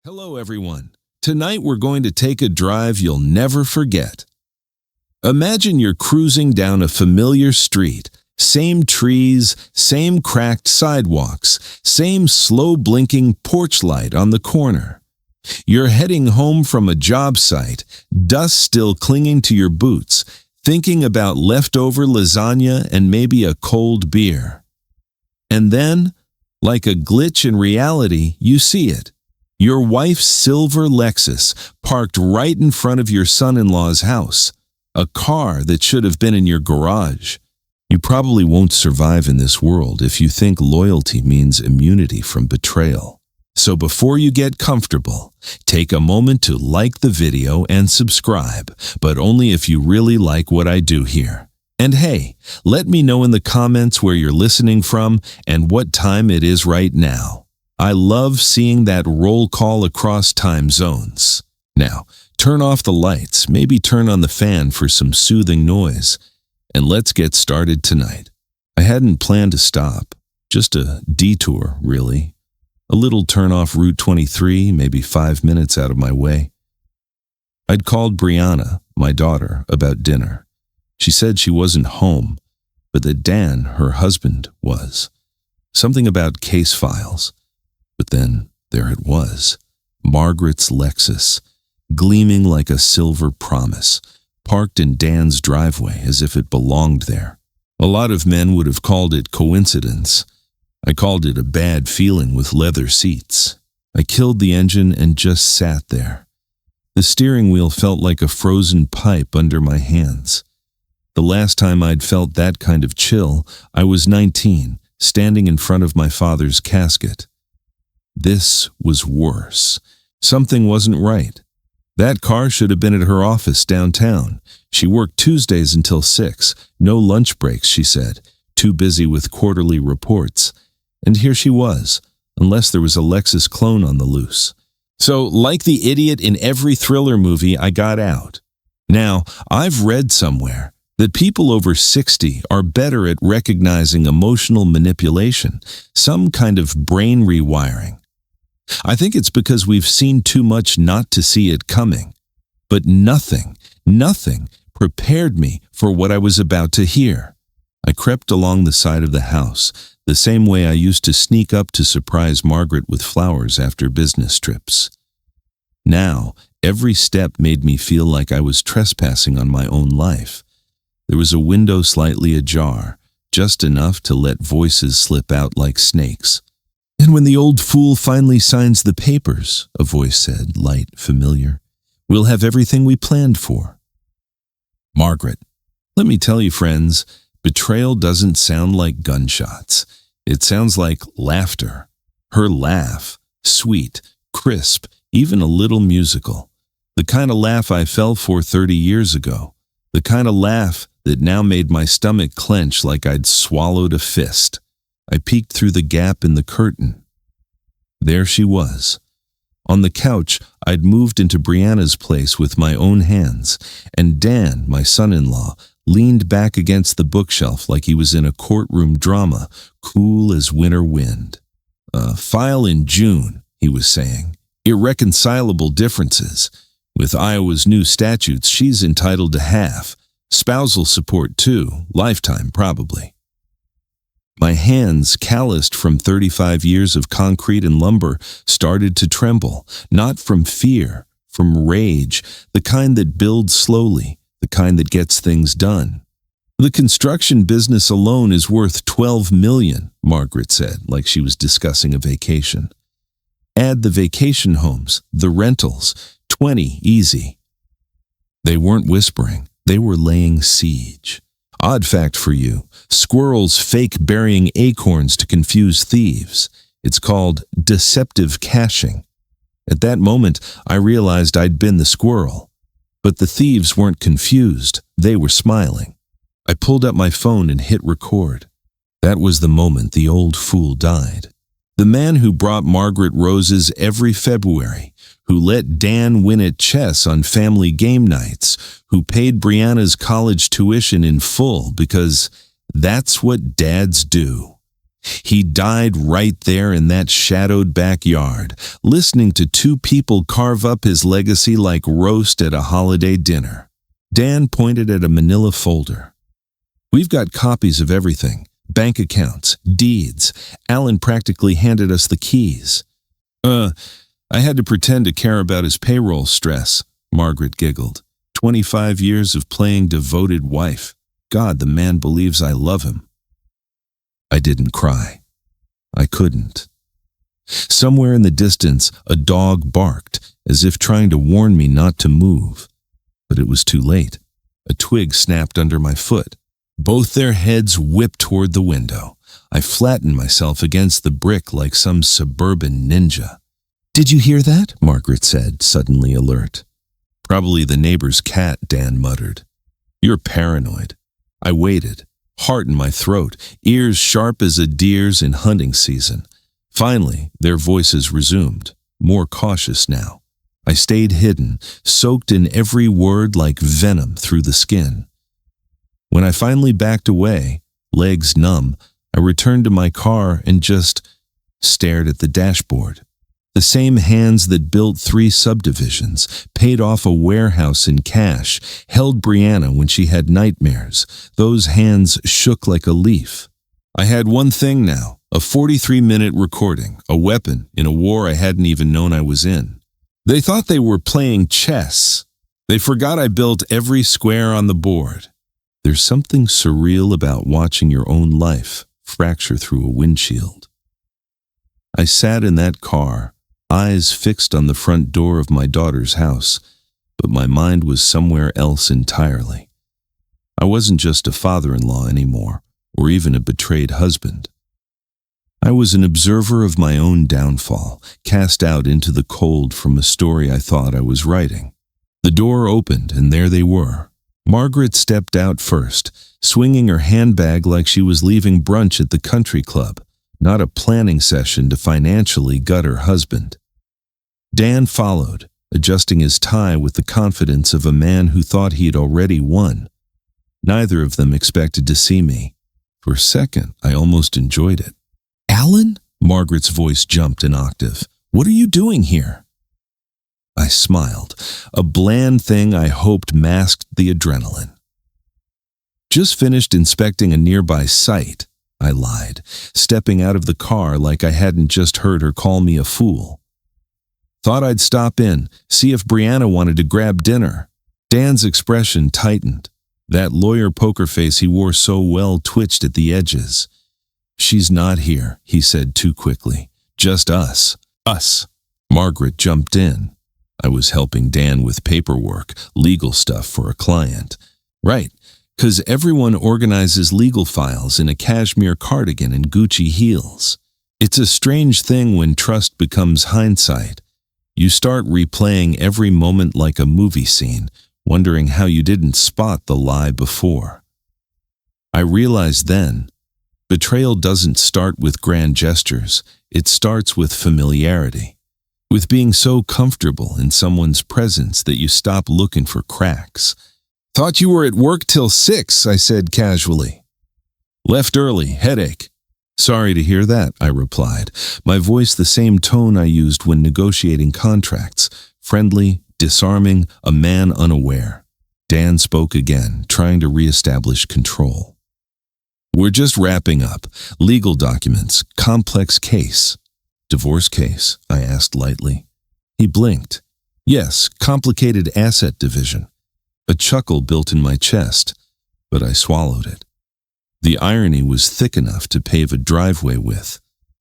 Hello, everyone. Tonight we're going to take a drive you'll never forget. Imagine you're cruising down a familiar street. Same trees, same cracked sidewalks, same slow-blinking porch light on the corner. You're heading home from a job site, dust still clinging to your boots, thinking about leftover lasagna and maybe a cold beer. And then, like a glitch in reality, you see it. Your wife's silver Lexus parked right in front of your son-in-law's house, a car that should have been in your garage. You probably won't survive in this world if you think loyalty means immunity from betrayal. So before you get comfortable, take a moment to like the video and subscribe, but only if you really like what I do here. And hey, let me know in the comments where you're listening from and what time it is right now. I love seeing that roll call across time zones. Now, turn off the lights, maybe turn on the fan for some soothing noise, and let's get started tonight. I hadn't planned to stop, just a detour, really. A little turn off Route 23, maybe 5 minutes out of my way. I'd called Brianna, my daughter, about dinner. She said she wasn't home, but that Dan, her husband, was. Something about case files. But then there it was, Margaret's Lexus, gleaming like a silver promise, parked in Dan's driveway as if it belonged there. A lot of men would have called it coincidence. I called it a bad feeling with leather seats. I killed the engine and just sat there. The steering wheel felt like a frozen pipe under my hands. The last time I'd felt that kind of chill, I was 19, standing in front of my father's casket. This was worse. Something wasn't right. That car should have been at her office downtown. She worked Tuesdays until 6. No lunch breaks, she said, too busy with quarterly reports. And here she was, unless there was a Lexus clone on the loose. So, like the idiot in every thriller movie, I got out. Now, I've read somewhere that people over 60 are better at recognizing emotional manipulation, some kind of brain rewiring. I think it's because we've seen too much not to see it coming. But nothing prepared me for what I was about to hear. I crept along the side of the house, the same way I used to sneak up to surprise Margaret with flowers after business trips. Now, every step made me feel like I was trespassing on my own life. There was a window slightly ajar, just enough to let voices slip out like snakes. "And when the old fool finally signs the papers," a voice said, light, familiar, "we'll have everything we planned for." Margaret. Let me tell you, friends, betrayal doesn't sound like gunshots. It sounds like laughter. Her laugh, sweet, crisp, even a little musical. The kind of laugh I fell for 30 years ago. The kind of laugh that now made my stomach clench like I'd swallowed a fist. I peeked through the gap in the curtain. There she was. On the couch, I'd moved into Brianna's place with my own hands, and Dan, my son-in-law, leaned back against the bookshelf like he was in a courtroom drama, cool as winter wind. "File in June," he was saying. "Irreconcilable differences. With Iowa's new statutes, she's entitled to half. Spousal support, too. Lifetime, probably." My hands, calloused from 35 years of concrete and lumber, started to tremble, not from fear, from rage, the kind that builds slowly, the kind that gets things done. "The construction business alone is worth $12 million, Margaret said, like she was discussing a vacation. "Add the vacation homes, the rentals, 20 easy." They weren't whispering, they were laying siege. Odd fact for you, squirrels fake burying acorns to confuse thieves. It's called deceptive caching. At that moment, I realized I'd been the squirrel. But the thieves weren't confused, they were smiling. I pulled up my phone and hit record. That was the moment the old fool died. The man who brought Margaret roses every February, who let Dan win at chess on family game nights, who paid Brianna's college tuition in full because that's what dads do. He died right there in that shadowed backyard, listening to two people carve up his legacy like roast at a holiday dinner. Dan pointed at a manila folder. We've got copies of everything. Bank accounts, deeds. Alan practically handed us the keys. I had to pretend to care about his payroll stress, Margaret giggled. 25 years of playing devoted wife. God, the man believes I love him. I didn't cry. I couldn't. Somewhere in the distance, a dog barked, as if trying to warn me not to move. But it was too late. A twig snapped under my foot. Both their heads whipped toward the window. I flattened myself against the brick like some suburban ninja. Did you hear that? Margaret said, suddenly alert. Probably the neighbor's cat, Dan muttered. You're paranoid. I waited, heart in my throat, ears sharp as a deer's in hunting season. Finally, their voices resumed, more cautious now. I stayed hidden, soaked in every word like venom through the skin. When I finally backed away, legs numb, I returned to my car and just stared at the dashboard. The same hands that built 3 subdivisions, paid off a warehouse in cash, held Brianna when she had nightmares. Those hands shook like a leaf. I had one thing now, a 43-minute recording, a weapon in a war I hadn't even known I was in. They thought they were playing chess. They forgot I built every square on the board. There's something surreal about watching your own life fracture through a windshield. I sat in that car, eyes fixed on the front door of my daughter's house, but my mind was somewhere else entirely. I wasn't just a father-in-law anymore, or even a betrayed husband. I was an observer of my own downfall, cast out into the cold from a story I thought I was writing. The door opened, and there they were. Margaret stepped out first, swinging her handbag like she was leaving brunch at the country club, not a planning session to financially gut her husband. Dan followed, adjusting his tie with the confidence of a man who thought he had already won. Neither of them expected to see me. For a second, I almost enjoyed it. Alan? Margaret's voice jumped an octave. What are you doing here? I smiled, a bland thing I hoped masked the adrenaline. Just finished inspecting a nearby site, I lied, stepping out of the car like I hadn't just heard her call me a fool. Thought I'd stop in, see if Brianna wanted to grab dinner. Dan's expression tightened. That lawyer poker face he wore so well twitched at the edges. She's not here, he said too quickly. Just us. Us. Margaret jumped in. I was helping Dan with paperwork, legal stuff for a client. Right, 'cause everyone organizes legal files in a cashmere cardigan and Gucci heels. It's a strange thing when trust becomes hindsight. You start replaying every moment like a movie scene, wondering how you didn't spot the lie before. I realized then, betrayal doesn't start with grand gestures, it starts with familiarity, with being so comfortable in someone's presence that you stop looking for cracks. Thought you were at work till 6, I said casually. Left early, headache. Sorry to hear that, I replied, my voice the same tone I used when negotiating contracts, friendly, disarming, a man unaware. Dan spoke again, trying to reestablish control. We're just wrapping up. Legal documents, complex case. Divorce case, I asked lightly. He blinked. Yes, complicated asset division. A chuckle built in my chest, but I swallowed it. The irony was thick enough to pave a driveway with.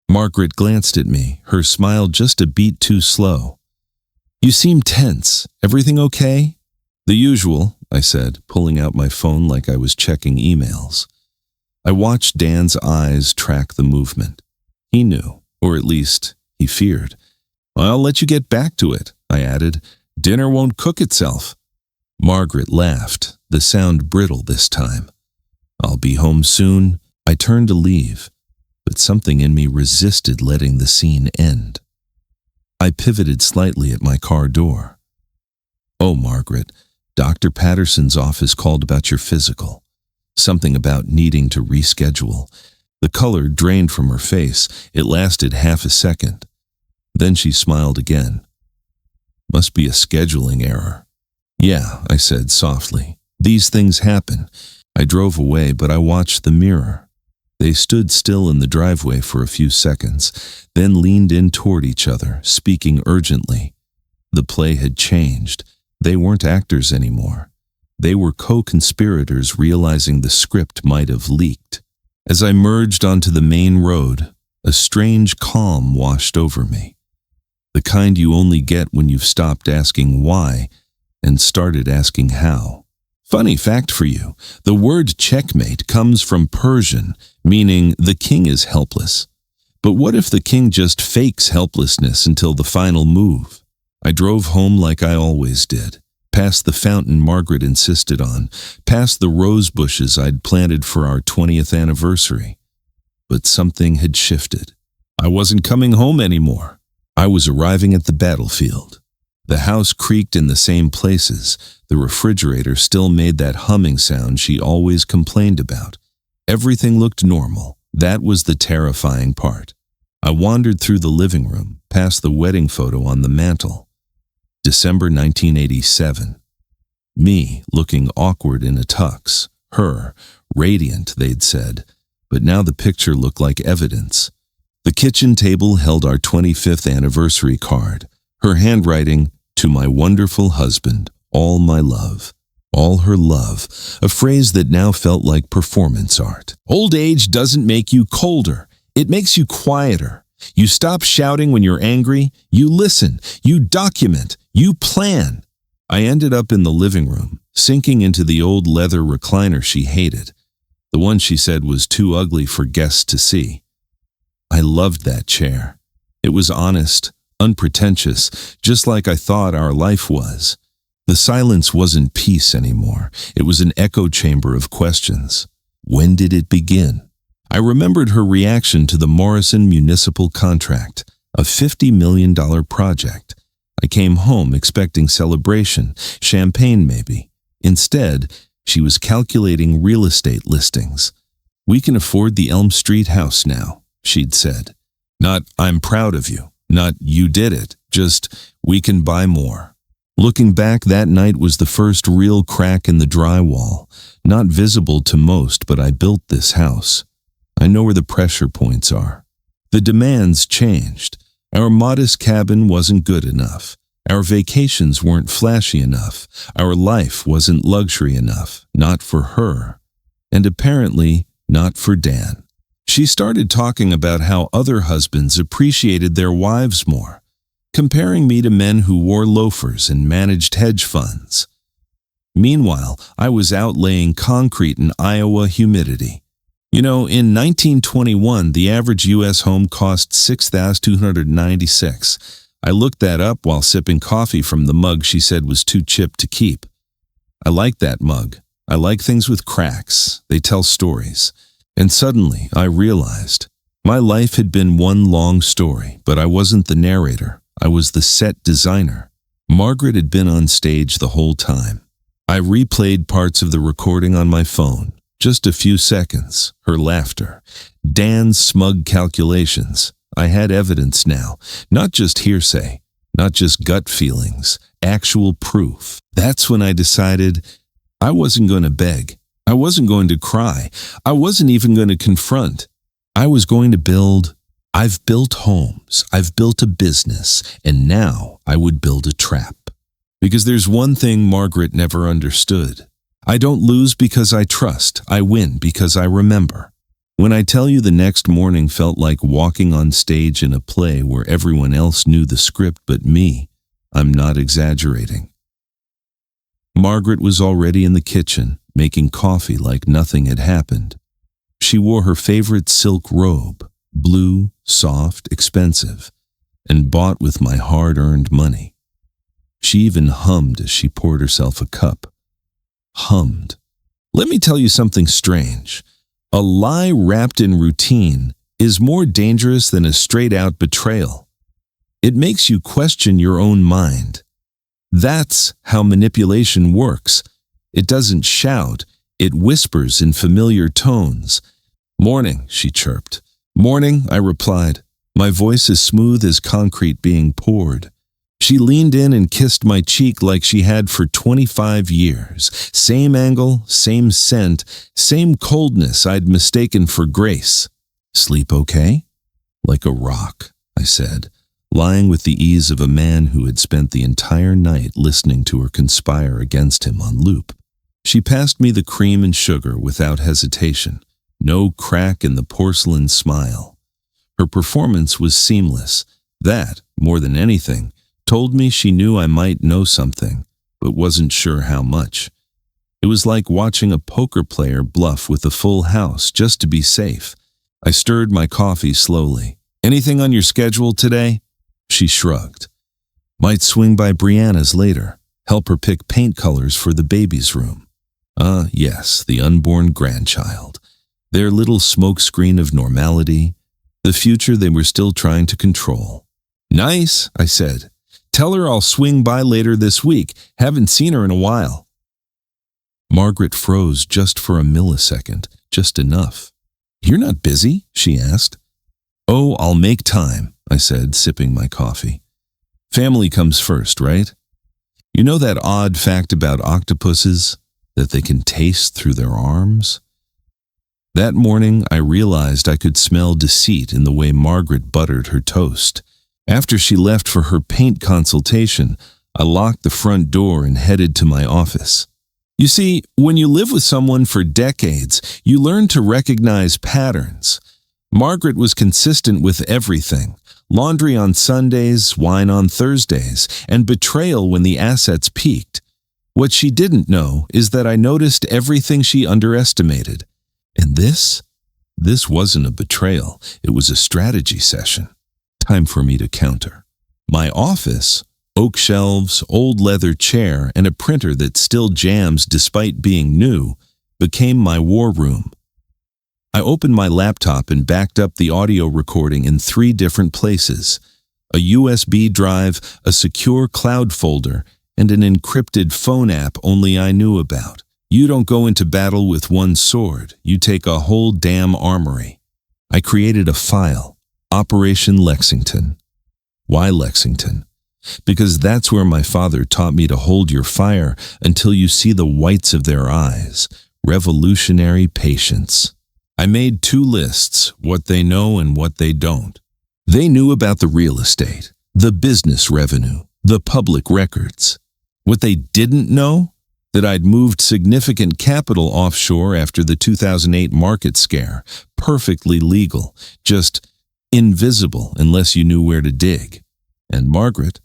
Margaret glanced at me, her smile just a beat too slow. You seem tense. Everything okay? The usual, I said, pulling out my phone like I was checking emails. I watched Dan's eyes track the movement. He knew, or at least he feared. I'll let you get back to it, I added. Dinner won't cook itself. Margaret laughed, the sound brittle this time. I'll be home soon. I turned to leave, but something in me resisted letting the scene end. I pivoted slightly at my car door. Oh, Margaret, Dr. Patterson's office called about your physical. Something about needing to reschedule. The color drained from her face. It lasted half a second. Then she smiled again. Must be a scheduling error. Yeah, I said softly. These things happen. I drove away, but I watched the mirror. They stood still in the driveway for a few seconds, then leaned in toward each other, speaking urgently. The play had changed. They weren't actors anymore. They were co-conspirators realizing the script might have leaked. As I merged onto the main road, a strange calm washed over me. The kind you only get when you've stopped asking why and started asking how. Funny fact for you, the word checkmate comes from Persian, meaning the king is helpless. But what if the king just fakes helplessness until the final move? I drove home like I always did, past the fountain Margaret insisted on, past the rose bushes I'd planted for our 20th anniversary. But something had shifted. I wasn't coming home anymore. I was arriving at the battlefield. The house creaked in the same places. The refrigerator still made that humming sound she always complained about. Everything looked normal. That was the terrifying part. I wandered through the living room, past the wedding photo on the mantel. December 1987. Me, looking awkward in a tux. Her, radiant, they'd said. But now the picture looked like evidence. The kitchen table held our 25th anniversary card. Her handwriting, "To my wonderful husband, all my love." All her love, a phrase that now felt like performance art. Old age doesn't make you colder. It makes you quieter. You stop shouting when you're angry. You listen. You document. You plan. I ended up in the living room, sinking into the old leather recliner she hated. The one she said was too ugly for guests to see. I loved that chair. It was honest, unpretentious, just like I thought our life was. The silence wasn't peace anymore. It was an echo chamber of questions. When did it begin? I remembered her reaction to the Morrison municipal contract, a $50 million project. I came home expecting celebration, champagne maybe. Instead, she was calculating real estate listings. "We can afford the Elm Street house now," she'd said. Not, "I'm proud of you." Not, "You did it." Just, "We can buy more." Looking back, that night was the first real crack in the drywall. Not visible to most, but I built this house. I know where the pressure points are. The demands changed. Our modest cabin wasn't good enough. Our vacations weren't flashy enough. Our life wasn't luxury enough. Not for her. And apparently, not for Dan. She started talking about how other husbands appreciated their wives more, comparing me to men who wore loafers and managed hedge funds. Meanwhile, I was out laying concrete in Iowa humidity. You know, in 1921, the average U.S. home cost $6,296. I looked that up while sipping coffee from the mug she said was too chipped to keep. I like that mug. I like things with cracks. They tell stories. And suddenly, I realized my life had been one long story, but I wasn't the narrator. I was the set designer. Margaret had been on stage the whole time. I replayed parts of the recording on my phone. Just a few seconds, her laughter, Dan's smug calculations. I had evidence now, not just hearsay, not just gut feelings, actual proof. That's when I decided I wasn't going to beg. I wasn't going to cry. I wasn't even going to confront. I was going to build. I've built homes. I've built a business. And now I would build a trap. Because there's one thing Margaret never understood. I don't lose because I trust. I win because I remember. When I tell you the next morning felt like walking on stage in a play where everyone else knew the script but me, I'm not exaggerating. Margaret was already in the kitchen, making coffee like nothing had happened. She wore her favorite silk robe, blue, soft, expensive, and bought with my hard-earned money. She even hummed as she poured herself a cup. Hummed. Let me tell you something strange. A lie wrapped in routine is more dangerous than a straight-out betrayal. It makes you question your own mind. That's how manipulation works. It doesn't shout, it whispers in familiar tones. "Morning," she chirped. "Morning," I replied, my voice as smooth as concrete being poured. She leaned in and kissed my cheek like she had for 25 years. Same angle, same scent, same coldness I'd mistaken for grace. "Sleep okay?" "Like a rock," I said, lying with the ease of a man who had spent the entire night listening to her conspire against him on loop. She passed me the cream and sugar without hesitation, no crack in the porcelain smile. Her performance was seamless. That, more than anything, told me she knew I might know something, but wasn't sure how much. It was like watching a poker player bluff with a full house just to be safe. I stirred my coffee slowly. "Anything on your schedule today?" She shrugged. "Might swing by Brianna's later, help her pick paint colors for the baby's room." Yes, the unborn grandchild. Their little smokescreen of normality, the future they were still trying to control. "Nice," I said. "Tell her I'll swing by later this week. Haven't seen her in a while." Margaret froze just for a millisecond, just enough. "You're not busy?" she asked. "Oh, I'll make time," I said, sipping my coffee. "Family comes first, right? You know that odd fact about octopuses, that they can taste through their arms?" That morning, I realized I could smell deceit in the way Margaret buttered her toast. After she left for her paint consultation, I locked the front door and headed to my office. You see, when you live with someone for decades, you learn to recognize patterns. Margaret was consistent with everything: laundry on Sundays, wine on Thursdays, and betrayal when the assets peaked. What she didn't know is that I noticed everything she underestimated. And this wasn't a betrayal, it was a strategy session. Time for me to counter. My office, oak shelves, old leather chair, and a printer that still jams despite being new, became my war room. I opened my laptop and backed up the audio recording in 3 different places: a USB drive, a secure cloud folder, and an encrypted phone app only I knew about. You don't go into battle with one sword, you take a whole damn armory. I created a file, Operation Lexington. Why Lexington? Because that's where my father taught me to hold your fire until you see the whites of their eyes. Revolutionary patience. I made 2 lists, what they know and what they don't. They knew about the real estate, the business revenue, the public records. What they didn't know? That I'd moved significant capital offshore after the 2008 market scare. Perfectly legal, just invisible unless you knew where to dig. And Margaret,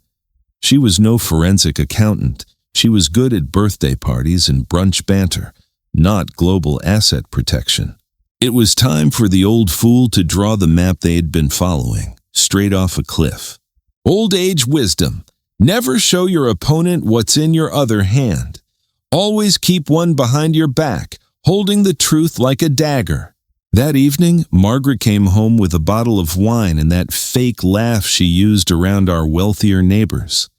she was no forensic accountant. She was good at birthday parties and brunch banter, not global asset protection. It was time for the old fool to draw the map they had been following, straight off a cliff. Old age wisdom. Never show your opponent what's in your other hand. Always keep one behind your back, holding the truth like a dagger. That evening, Margaret came home with a bottle of wine and that fake laugh she used around our wealthier neighbors.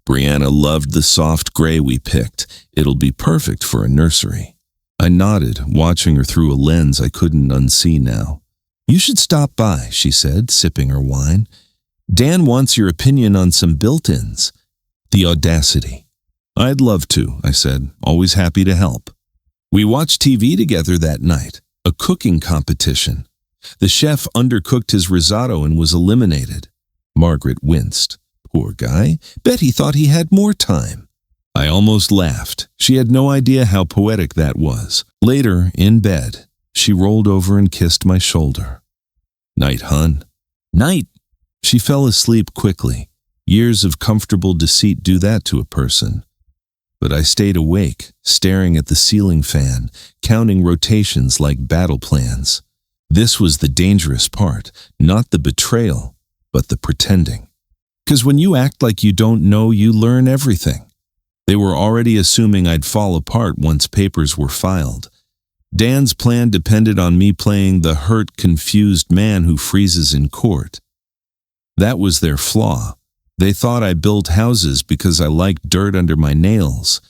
Brianna loved the soft gray we picked. It'll be perfect for a nursery. I nodded, watching her through a lens I couldn't unsee now. You should stop by, she said, sipping her wine. Dan wants your opinion on some built-ins. The audacity. I'd love to, I said, always happy to help. We watched TV together that night, a cooking competition. The chef undercooked his risotto and was eliminated. Margaret winced. Poor guy, bet he thought he had more time. I almost laughed. She had no idea how poetic that was. Later, in bed, she rolled over and kissed my shoulder. Night, hun. Night. She fell asleep quickly. Years of comfortable deceit do that to a person. But I stayed awake, staring at the ceiling fan, counting rotations like battle plans. This was the dangerous part, not the betrayal, but the pretending. 'Cause when you act like you don't know, you learn everything. They were already assuming I'd fall apart once papers were filed. Dan's plan depended on me playing the hurt, confused man who freezes in court. That was their flaw. They thought I built houses because I liked dirt under my nails.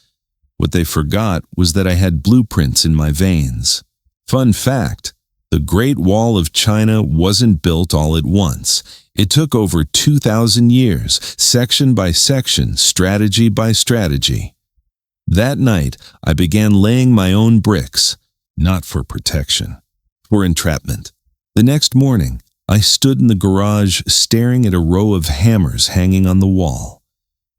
What they forgot was that I had blueprints in my veins. Fun fact, The Great Wall of China wasn't built all at once. It took over 2,000 years, section by section, strategy by strategy. That night, I began laying my own bricks, not for protection, for entrapment. The next morning, I stood in the garage staring at a row of hammers hanging on the wall.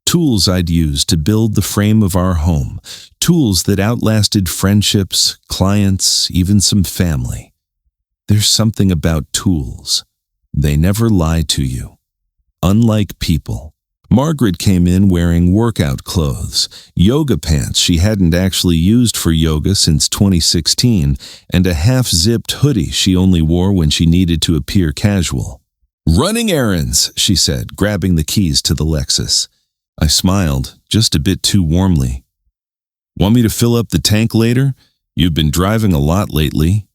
Tools I'd used to build the frame of our home, tools that outlasted friendships, clients, even some family. There's something about tools. They never lie to you. Unlike people. Margaret came in wearing workout clothes, yoga pants she hadn't actually used for yoga since 2016, and a half-zipped hoodie she only wore when she needed to appear casual. "Running errands," she said, grabbing the keys to the Lexus. I smiled, just a bit too warmly. "Want me to fill up the tank later? You've been driving a lot lately."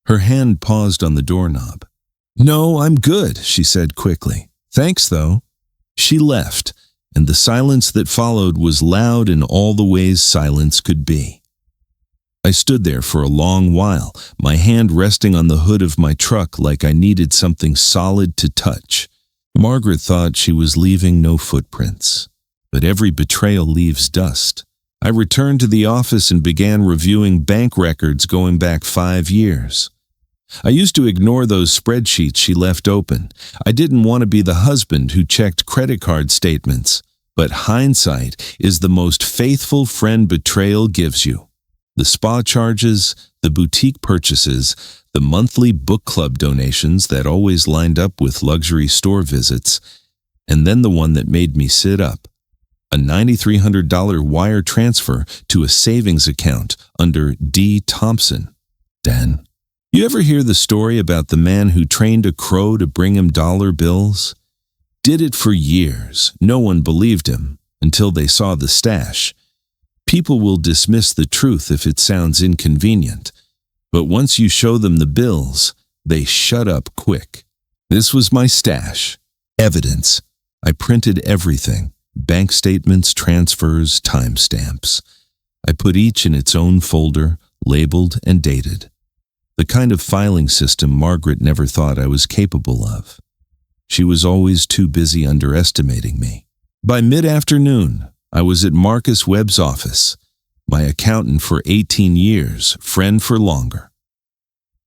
Her hand paused on the doorknob. "No, I'm good," she said quickly. "Thanks, though." She left, and the silence that followed was loud in all the ways silence could be. I stood there for a long while, my hand resting on the hood of my truck like I needed something solid to touch. Margaret thought she was leaving no footprints, but every betrayal leaves dust. I returned to the office and began reviewing bank records going back 5 years. I used to ignore those spreadsheets she left open. I didn't want to be the husband who checked credit card statements. But hindsight is the most faithful friend betrayal gives you. The spa charges, the boutique purchases, the monthly book club donations that always lined up with luxury store visits, and then the one that made me sit up. A $9,300 wire transfer to a savings account under D. Thompson. Dan. You ever hear the story about the man who trained a crow to bring him dollar bills? Did it for years. No one believed him until they saw the stash. People will dismiss the truth if it sounds inconvenient, but once you show them the bills, they shut up quick. This was my stash. Evidence. I printed everything. Bank statements, transfers, timestamps. I put each in its own folder, labeled and dated. The kind of filing system Margaret never thought I was capable of. She was always too busy underestimating me. By mid-afternoon, I was at Marcus Webb's office, my accountant for 18 years, friend for longer.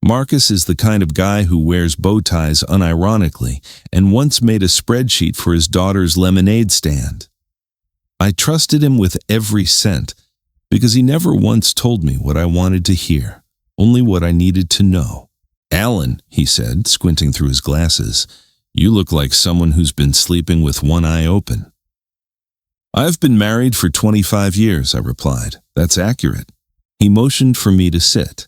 Marcus is the kind of guy who wears bow ties unironically and once made a spreadsheet for his daughter's lemonade stand. I trusted him with every cent because he never once told me what I wanted to hear, only what I needed to know. "Alan," he said, squinting through his glasses, "you look like someone who's been sleeping with one eye open." "I've been married for 25 years, I replied. "That's accurate." He motioned for me to sit.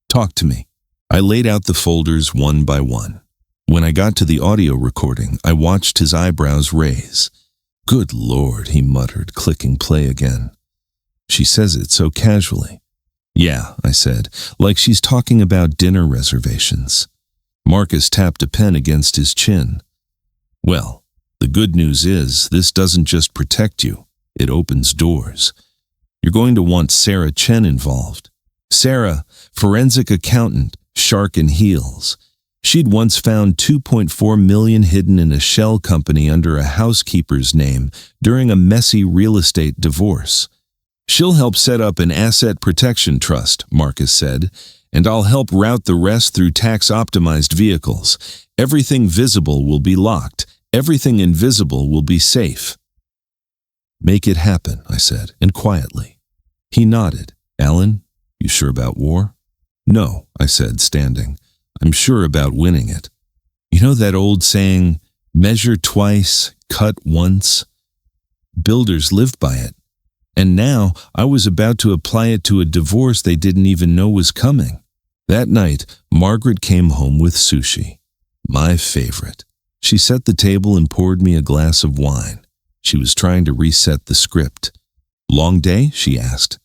"Talk to me." I laid out the folders one by one. When I got to the audio recording, I watched his eyebrows raise. "Good Lord," he muttered, clicking play again. "She says it so casually." "Yeah," I said, "like she's talking about dinner reservations." Marcus tapped a pen against his chin. "Well, the good news is this doesn't just protect you, it opens doors. You're going to want Sarah Chen involved. Sarah, forensic accountant, shark in heels. She'd once found $2.4 million hidden in a shell company under a housekeeper's name during a messy real estate divorce. "She'll help set up an asset protection trust," Marcus said, "and I'll help route the rest through tax-optimized vehicles. Everything visible will be locked. Everything invisible will be safe." "Make it happen," I said, and quietly. He nodded. "Alan, you sure about war?" "No," I said, standing. "I'm sure about winning it. You know that old saying, measure twice, cut once? Builders live by it. And now I was about to apply it to a divorce they didn't even know was coming." That night, Margaret came home with sushi. My favorite. She set the table and poured me a glass of wine. She was trying to reset the script. "Long day?" she asked.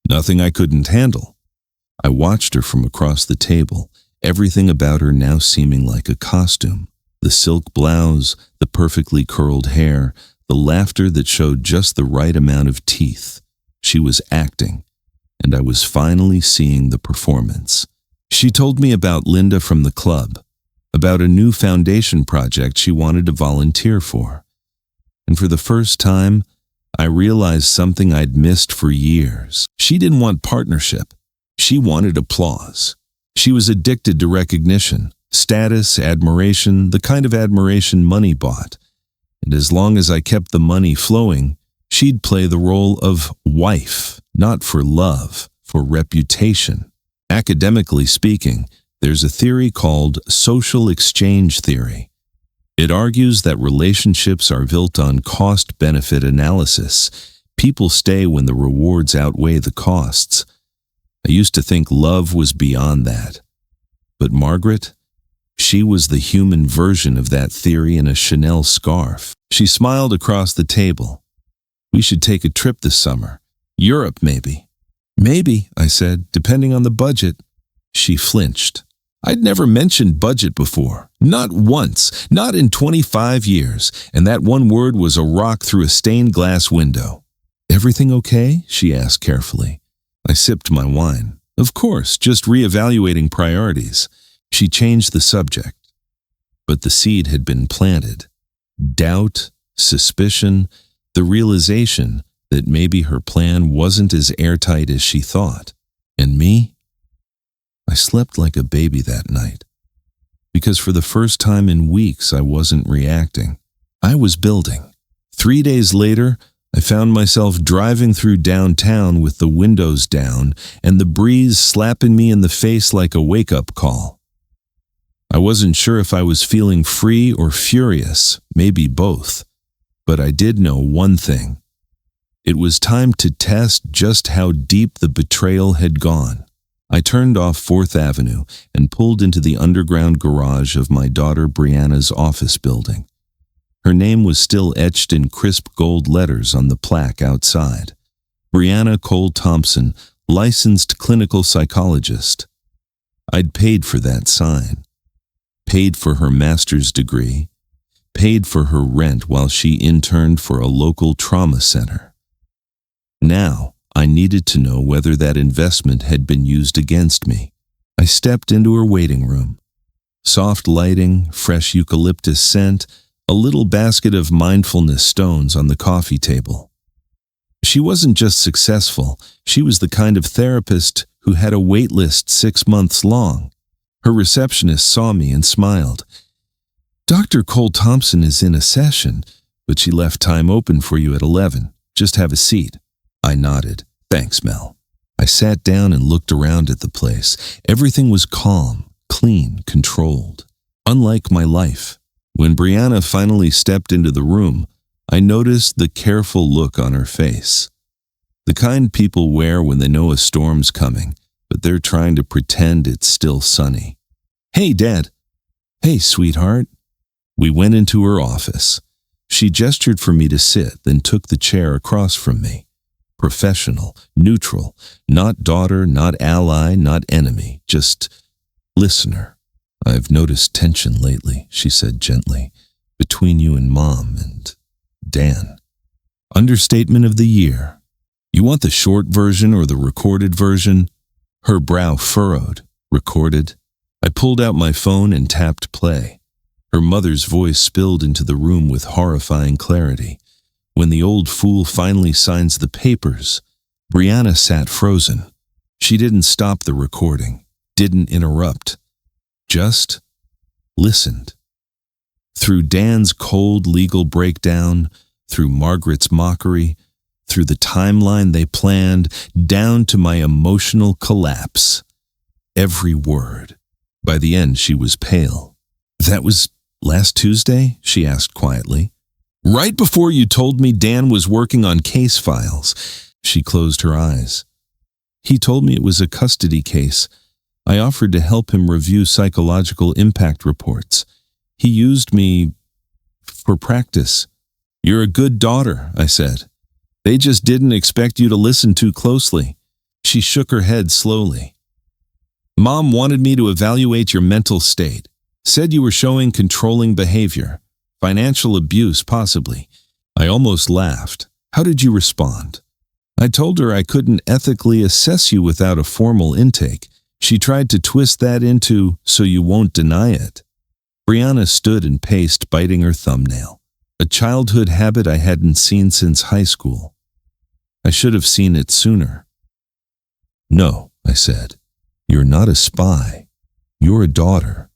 "Nothing I couldn't handle." I watched her from across the table, everything about her now seeming like a costume. The silk blouse, the perfectly curled hair, the laughter that showed just the right amount of teeth. She was acting, and I was finally seeing the performance. She told me about Linda from the club, about a new foundation project she wanted to volunteer for. And for the first time, I realized something I'd missed for years. She didn't want partnership. She wanted applause. She was addicted to recognition, status, admiration, the kind of admiration money bought. And as long as I kept the money flowing, she'd play the role of wife, not for love, for reputation. Academically speaking, there's a theory called social exchange theory. It argues that relationships are built on cost-benefit analysis. People stay when the rewards outweigh the costs. I used to think love was beyond that. But Margaret, she was the human version of that theory in a Chanel scarf. She smiled across the table. We should take a trip this summer. Europe, maybe. Maybe, I said, depending on the budget. She flinched. I'd never mentioned budget before. Not once. Not in 25 years. And that one word was a rock through a stained glass window. Everything okay? She asked carefully. I sipped my wine. Of course, just reevaluating priorities. She changed the subject. But the seed had been planted. Doubt, suspicion, the realization that maybe her plan wasn't as airtight as she thought. And me? I slept like a baby that night. Because for the first time in weeks, I wasn't reacting. I was building. 3 days later, I found myself driving through downtown with the windows down and the breeze slapping me in the face like a wake-up call. I wasn't sure if I was feeling free or furious, maybe both. But I did know one thing. It was time to test just how deep the betrayal had gone. I turned off 4th Avenue and pulled into the underground garage of my daughter Brianna's office building. Her name was still etched in crisp gold letters on the plaque outside. Brianna Cole Thompson, licensed clinical psychologist. I'd paid for that sign. Paid for her master's degree. Paid for her rent while she interned for a local trauma center. Now, I needed to know whether that investment had been used against me. I stepped into her waiting room. Soft lighting, fresh eucalyptus scent, a little basket of mindfulness stones on the coffee table. She wasn't just successful, she was the kind of therapist who had a wait list 6 months long. Her receptionist saw me and smiled. Dr. Cole Thompson is in a session, but she left time open for you at 11. Just have a seat. I nodded. Thanks, Mel. I sat down and looked around at the place. Everything was calm, clean, controlled. Unlike my life. When Brianna finally stepped into the room, I noticed the careful look on her face. The kind people wear when they know a storm's coming, but they're trying to pretend it's still sunny. Hey, Dad. Hey, sweetheart. We went into her office. She gestured for me to sit, then took the chair across from me. Professional, neutral, not daughter, not ally, not enemy, just listener. I've noticed tension lately, she said gently, between you and Mom and Dan. Understatement of the year. You want the short version or the recorded version? Her brow furrowed. Recorded. I pulled out my phone and tapped play. Her mother's voice spilled into the room with horrifying clarity. When the old fool finally signs the papers, Brianna sat frozen. She didn't stop the recording, didn't interrupt, just listened. Through Dan's cold legal breakdown, through Margaret's mockery, through the timeline they planned, down to my emotional collapse. Every word. By the end, she was pale. That was last Tuesday? She asked quietly. Right before you told me Dan was working on case files. She closed her eyes. He told me it was a custody case. I offered to help him review psychological impact reports. He used me for practice. You're a good daughter, I said. They just didn't expect you to listen too closely. She shook her head slowly. Mom wanted me to evaluate your mental state. Said you were showing controlling behavior. Financial abuse, possibly. I almost laughed. How did you respond? I told her I couldn't ethically assess you without a formal intake. She tried to twist that into so you won't deny it. Brianna stood and paced, biting her thumbnail, a childhood habit I hadn't seen since high school. I should have seen it sooner. No, I said. You're not a spy. You're a daughter.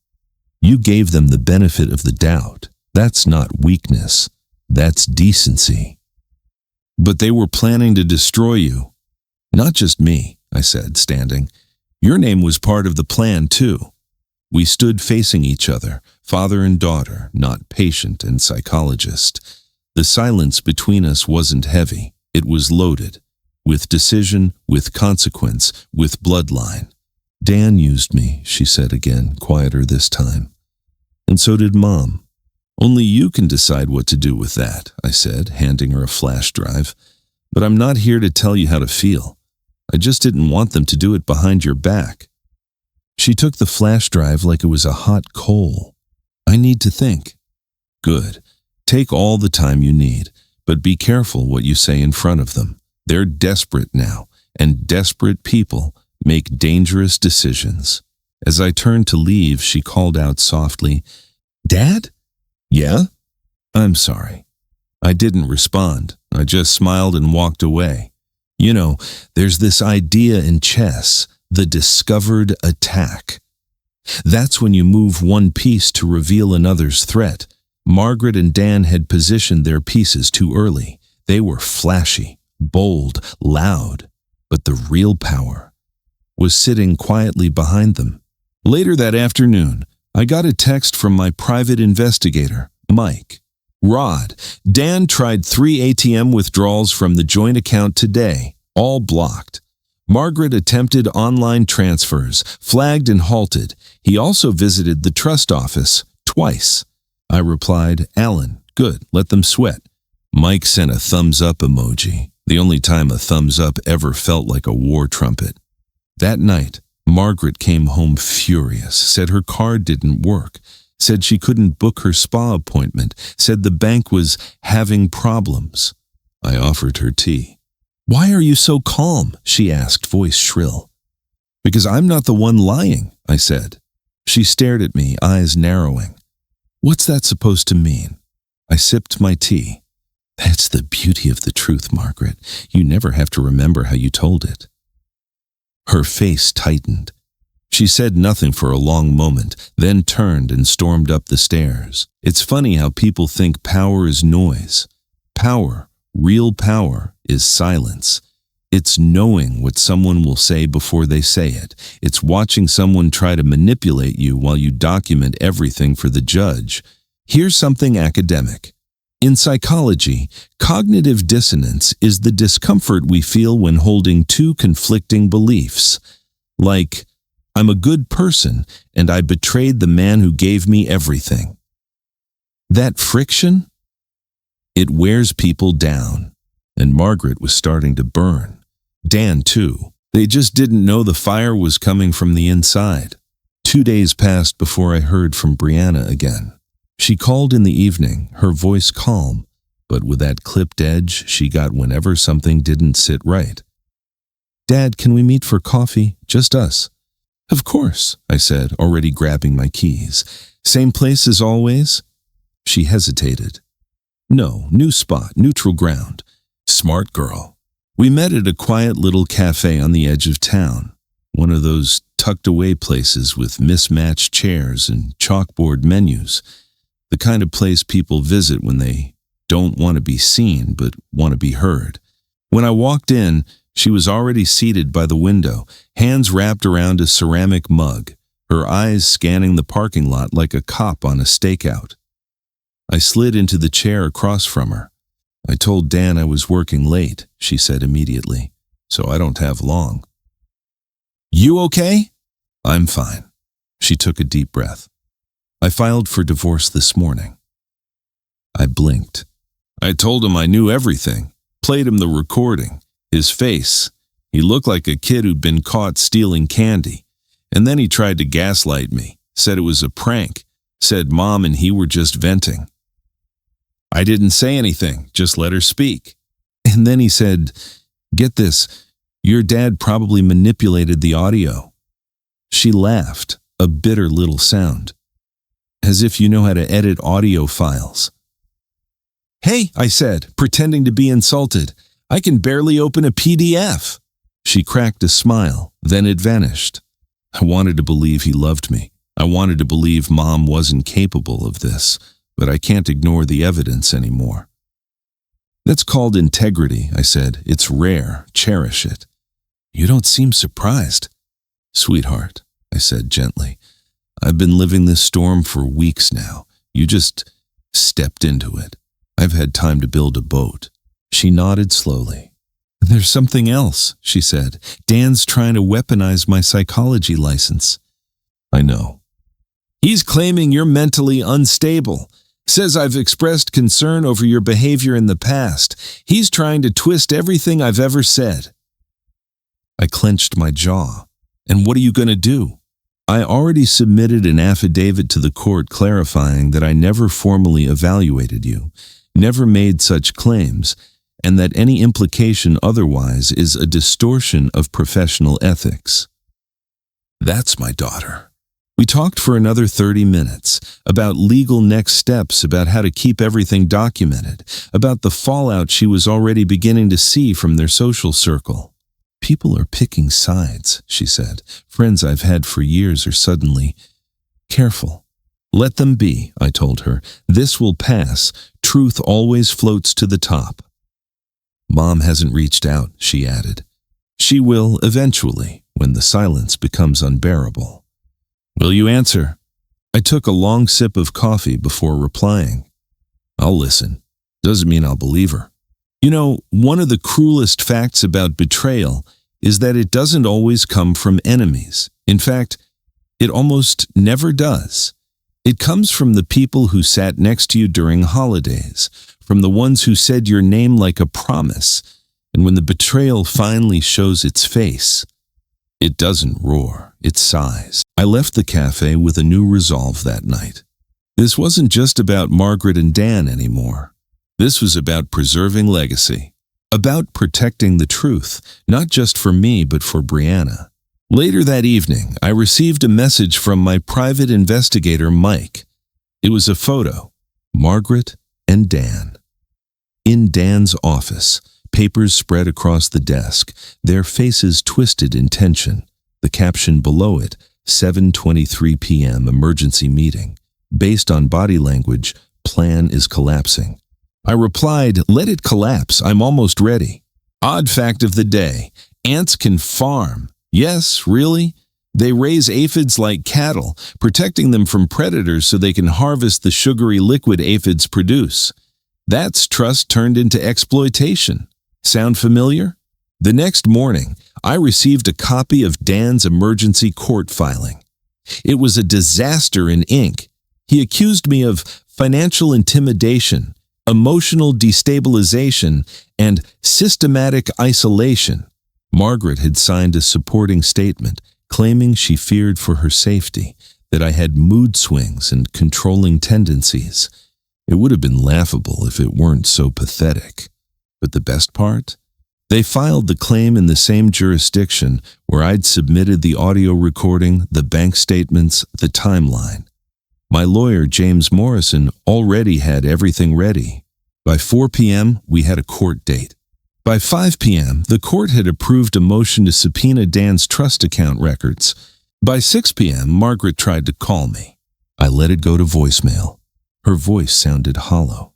You gave them the benefit of the doubt. That's not weakness. That's decency. But they were planning to destroy you. Not just me, I said, standing. Your name was part of the plan, too. We stood facing each other, father and daughter, not patient and psychologist. The silence between us wasn't heavy. It was loaded, with decision, with consequence, with bloodline. Dan used me, she said again, quieter this time. And so did Mom. Only you can decide what to do with that, I said, handing her a flash drive. But I'm not here to tell you how to feel. I just didn't want them to do it behind your back. She took the flash drive like it was a hot coal. I need to think. Good. Take all the time you need, but be careful what you say in front of them. They're desperate now, and desperate people make dangerous decisions. As I turned to leave, she called out softly, Dad? Yeah? I'm sorry. I didn't respond. I just smiled and walked away. You know, there's this idea in chess, the discovered attack. That's when you move one piece to reveal another's threat. Margaret and Dan had positioned their pieces too early. They were flashy, bold, loud, but the real power was sitting quietly behind them. Later that afternoon, I got a text from my private investigator, Mike. Rod, Dan tried 3 ATM withdrawals from the joint account today, all blocked. Margaret attempted online transfers, flagged and halted. He also visited the trust office twice. I replied, Alan, good, let them sweat. Mike sent a thumbs up emoji, the only time a thumbs up ever felt like a war trumpet. That night, Margaret came home furious, said her card didn't work, said she couldn't book her spa appointment, said the bank was having problems. I offered her tea. Why are you so calm? She asked, voice shrill. Because I'm not the one lying, I said. She stared at me, eyes narrowing. What's that supposed to mean? I sipped my tea. That's the beauty of the truth, Margaret. You never have to remember how you told it. Her face tightened. She said nothing for a long moment, then turned and stormed up the stairs. It's funny how people think power is noise. Power, real power, is silence. It's knowing what someone will say before they say it. It's watching someone try to manipulate you while you document everything for the judge. Here's something academic. In psychology, cognitive dissonance is the discomfort we feel when holding two conflicting beliefs. Like, I'm a good person and I betrayed the man who gave me everything. That friction? It wears people down. And Margaret was starting to burn. Dan, too. They just didn't know the fire was coming from the inside. 2 days passed before I heard from Brianna again. She called in the evening, her voice calm, but with that clipped edge she got whenever something didn't sit right. Dad, can we meet for coffee? Just us. Of course, I said, already grabbing my keys. Same place as always? She hesitated. No, new spot, neutral ground. Smart girl. We met at a quiet little cafe on the edge of town, one of those tucked-away places with mismatched chairs and chalkboard menus, the kind of place people visit when they don't want to be seen but want to be heard. When I walked in, she was already seated by the window, hands wrapped around a ceramic mug, her eyes scanning the parking lot like a cop on a stakeout. I slid into the chair across from her. I told Dan I was working late, she said immediately, so I don't have long. You okay? I'm fine. She took a deep breath. I filed for divorce this morning. I blinked. I told him I knew everything, played him the recording, his face. He looked like a kid who'd been caught stealing candy. And then he tried to gaslight me, said it was a prank, said Mom and he were just venting. I didn't say anything, just let her speak. And then he said, get this, your dad probably manipulated the audio. She laughed, a bitter little sound. As if you know how to edit audio files. "Hey," I said, pretending to be insulted. "I can barely open a PDF." She cracked a smile, then it vanished. I wanted to believe he loved me. I wanted to believe Mom wasn't capable of this, but I can't ignore the evidence anymore. "That's called integrity," I said. "It's rare. Cherish it." "You don't seem surprised." "Sweetheart," I said gently, "I've been living this storm for weeks now. You just stepped into it. I've had time to build a boat." She nodded slowly. "There's something else," she said. "Dan's trying to weaponize my psychology license." "I know." "He's claiming you're mentally unstable. Says I've expressed concern over your behavior in the past. He's trying to twist everything I've ever said." I clenched my jaw. "And what are you going to do?" "I already submitted an affidavit to the court clarifying that I never formally evaluated you, never made such claims, and that any implication otherwise is a distortion of professional ethics." That's my daughter. We talked for another 30 minutes about legal next steps, about how to keep everything documented, about the fallout she was already beginning to see from their social circle. "People are picking sides," she said. "Friends I've had for years are suddenly careful." "Let them be," I told her. "This will pass. Truth always floats to the top." "Mom hasn't reached out," she added. "She will eventually, when the silence becomes unbearable." "Will you answer?" I took a long sip of coffee before replying. "I'll listen. Doesn't mean I'll believe her." You know, one of the cruelest facts about betrayal is that it doesn't always come from enemies. In fact, it almost never does. It comes from the people who sat next to you during holidays, from the ones who said your name like a promise, and when the betrayal finally shows its face, it doesn't roar, it sighs. I left the cafe with a new resolve that night. This wasn't just about Margaret and Dan anymore. This was about preserving legacy, about protecting the truth, not just for me but for Brianna. Later that evening, I received a message from my private investigator, Mike. It was a photo, Margaret and Dan. In Dan's office, papers spread across the desk, their faces twisted in tension. The caption below it, 7:23 p.m. emergency meeting. Based on body language, plan is collapsing. I replied, "Let it collapse, I'm almost ready." Odd fact of the day, ants can farm. Yes, really? They raise aphids like cattle, protecting them from predators so they can harvest the sugary liquid aphids produce. That's trust turned into exploitation. Sound familiar? The next morning, I received a copy of Dan's emergency court filing. It was a disaster in ink. He accused me of financial intimidation, emotional destabilization, and systematic isolation. Margaret had signed a supporting statement claiming she feared for her safety, that I had mood swings and controlling tendencies. It would have been laughable if it weren't so pathetic. But the best part? They filed the claim in the same jurisdiction where I'd submitted the audio recording, the bank statements, the timeline. My lawyer, James Morrison, already had everything ready. By 4 p.m., we had a court date. By 5 p.m., the court had approved a motion to subpoena Dan's trust account records. By 6 p.m., Margaret tried to call me. I let it go to voicemail. Her voice sounded hollow.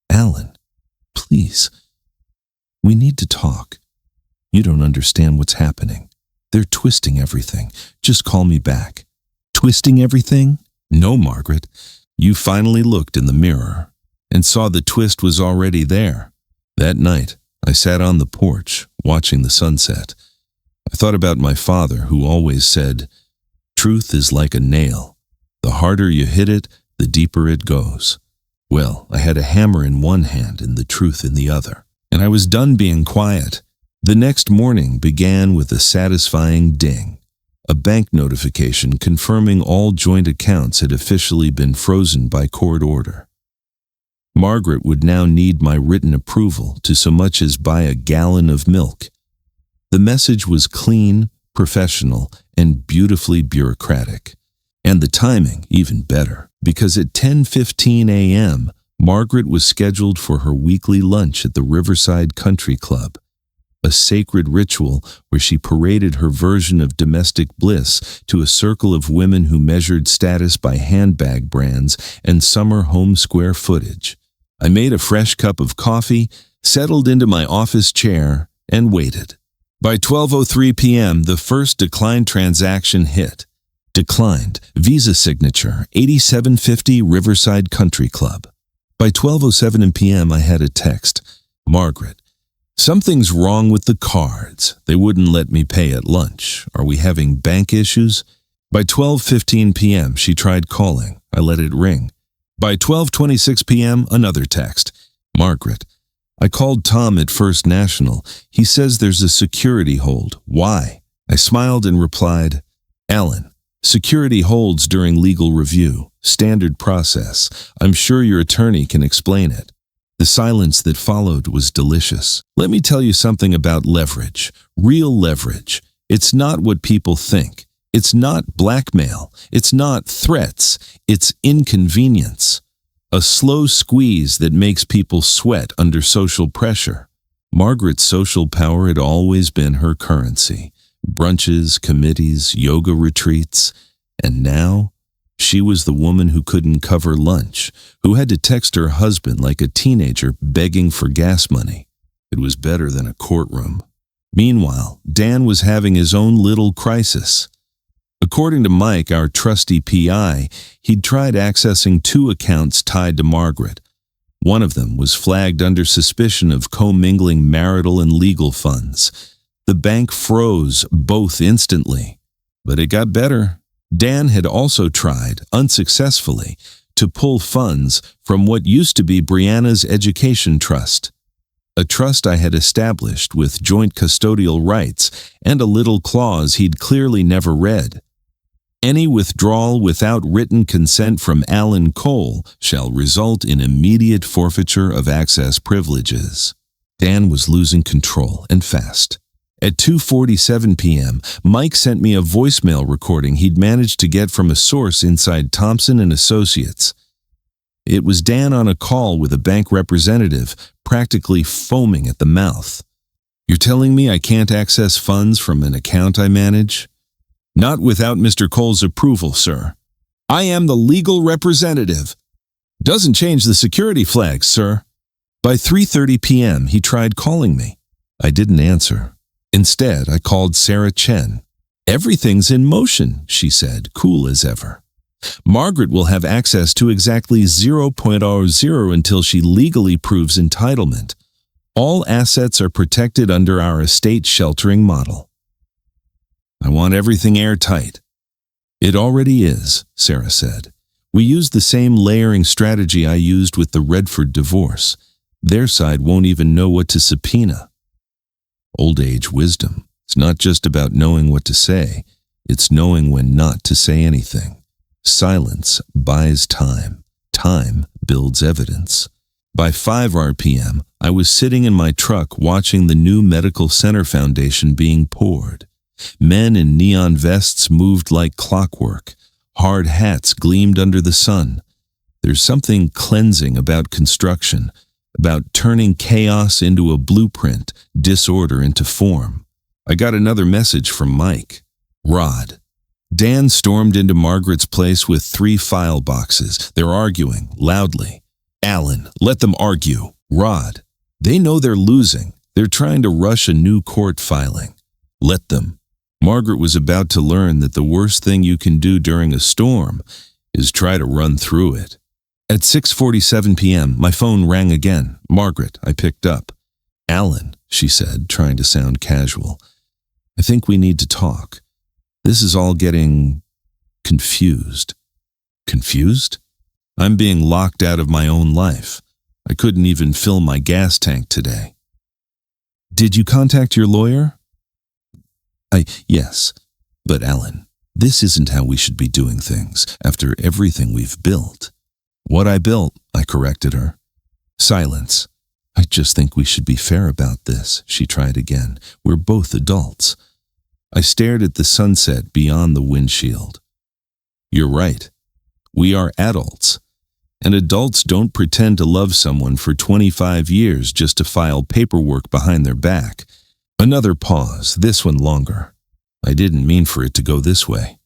"Alan, please, we need to talk. You don't understand what's happening. They're twisting everything. Just call me back." "Twisting everything?" "No, Margaret. You finally looked in the mirror and saw the twist was already there." That night, I sat on the porch, watching the sunset. I thought about my father, who always said, "Truth is like a nail. The harder you hit it, the deeper it goes." Well, I had a hammer in one hand and the truth in the other, and I was done being quiet. The next morning began with a satisfying ding, a bank notification confirming all joint accounts had officially been frozen by court order. Margaret would now need my written approval to so much as buy a gallon of milk. The message was clean, professional, and beautifully bureaucratic. And the timing, even better, because at 10:15 a.m., Margaret was scheduled for her weekly lunch at the Riverside Country Club, a sacred ritual where she paraded her version of domestic bliss to a circle of women who measured status by handbag brands and summer home square footage. I made a fresh cup of coffee, settled into my office chair, and waited. By 12:03 p.m., the first declined transaction hit. Declined, Visa signature, 8750 Riverside Country Club. By 12:07 p.m., I had a text. Margaret, something's wrong with the cards. They wouldn't let me pay at lunch. Are we having bank issues? By 12:15 p.m., she tried calling. I let it ring. By 12:26 p.m., another text. Margaret, I called Tom at First National. He says there's a security hold. Why? I smiled and replied, Alan, security holds during legal review. Standard process. I'm sure your attorney can explain it. The silence that followed was delicious. Let me tell you something about leverage. Real leverage. It's not what people think. It's not blackmail. It's not threats. It's inconvenience. A slow squeeze that makes people sweat under social pressure. Margaret's social power had always been her currency. Brunches, committees, yoga retreats. And now, she was the woman who couldn't cover lunch, who had to text her husband like a teenager begging for gas money. It was better than a courtroom. Meanwhile, Dan was having his own little crisis. According to Mike, our trusty PI, he'd tried accessing 2 accounts tied to Margaret. One of them was flagged under suspicion of commingling marital and legal funds. The bank froze both instantly. But it got better. Dan had also tried, unsuccessfully, to pull funds from what used to be Brianna's education trust, a trust I had established with joint custodial rights and a little clause he'd clearly never read. Any withdrawal without written consent from Alan Cole shall result in immediate forfeiture of access privileges. Dan was losing control, and fast. At 2:47 p.m., Mike sent me a voicemail recording he'd managed to get from a source inside Thompson & Associates. It was Dan on a call with a bank representative, practically foaming at the mouth. You're telling me I can't access funds from an account I manage? Not without Mr. Cole's approval, sir. I am the legal representative. Doesn't change the security flags, sir. By 3:30 p.m., he tried calling me. I didn't answer. Instead, I called Sarah Chen. Everything's in motion, she said, cool as ever. Margaret will have access to exactly 0.00 until she legally proves entitlement. All assets are protected under our estate sheltering model. I want everything airtight. It already is, Sarah said. We used the same layering strategy I used with the Redford divorce. Their side won't even know what to subpoena. Old age wisdom. It's not just about knowing what to say. It's knowing when not to say anything. Silence buys time. Time builds evidence. By 5 RPM, I was sitting in my truck watching the new medical center foundation being poured. Men in neon vests moved like clockwork. Hard hats gleamed under the sun. There's something cleansing about construction, about turning chaos into a blueprint, disorder into form. I got another message from Mike. Rod. Dan stormed into Margaret's place with 3 file boxes. They're arguing, loudly. Alan, let them argue. Rod. They know they're losing. They're trying to rush a new court filing. Let them. Margaret was about to learn that the worst thing you can do during a storm is try to run through it. At 6:47 p.m., my phone rang again. Margaret, I picked up. Alan, she said, trying to sound casual. I think we need to talk. This is all getting confused. Confused? I'm being locked out of my own life. I couldn't even fill my gas tank today. Did you contact your lawyer? Yes. But Alan, this isn't how we should be doing things after everything we've built. What I built, I corrected her. Silence. I just think we should be fair about this, she tried again. We're both adults. I stared at the sunset beyond the windshield. You're right. We are adults. And adults don't pretend to love someone for 25 years just to file paperwork behind their back. Another pause, this one longer. I didn't mean for it to go this way.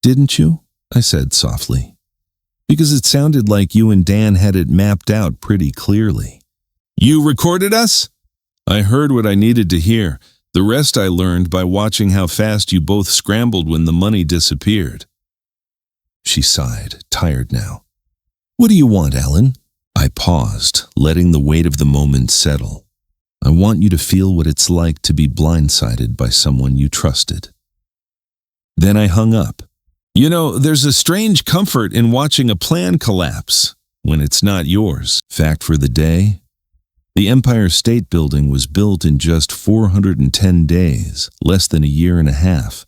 Didn't you? I said softly. Because it sounded like you and Dan had it mapped out pretty clearly. You recorded us? I heard what I needed to hear. The rest I learned by watching how fast you both scrambled when the money disappeared. She sighed, tired now. What do you want, Alan? I paused, letting the weight of the moment settle. I want you to feel what it's like to be blindsided by someone you trusted. Then I hung up. You know, there's a strange comfort in watching a plan collapse when it's not yours. Fact for the day, the Empire State Building was built in just 410 days, less than a year and a half.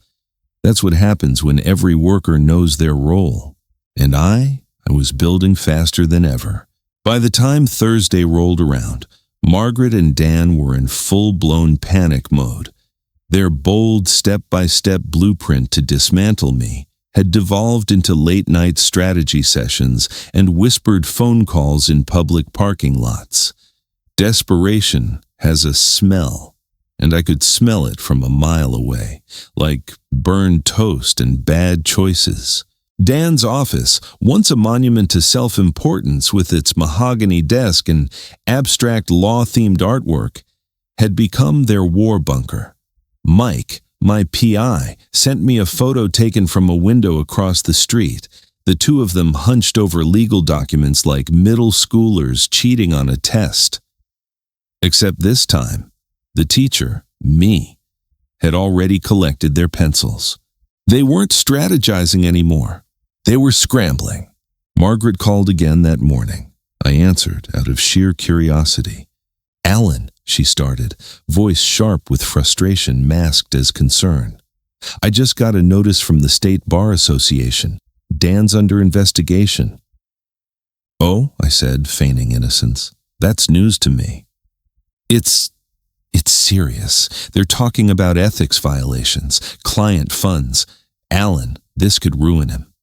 That's what happens when every worker knows their role. And I was building faster than ever. By the time Thursday rolled around, Margaret and Dan were in full-blown panic mode. Their bold step-by-step blueprint to dismantle me had devolved into late-night strategy sessions and whispered phone calls in public parking lots. Desperation has a smell, and I could smell it from a mile away, like burned toast and bad choices. Dan's office, once a monument to self-importance with its mahogany desk and abstract law-themed artwork, had become their war bunker. Mike, my PI, sent me a photo taken from a window across the street, the two of them hunched over legal documents like middle schoolers cheating on a test. Except this time, the teacher, me, had already collected their pencils. They weren't strategizing anymore. They were scrambling. Margaret called again that morning. I answered out of sheer curiosity. Alan, she started, voice sharp with frustration masked as concern. I just got a notice from the State Bar Association. Dan's under investigation. Oh, I said, feigning innocence. That's news to me. It's serious. They're talking about ethics violations, client funds. Alan, this could ruin him.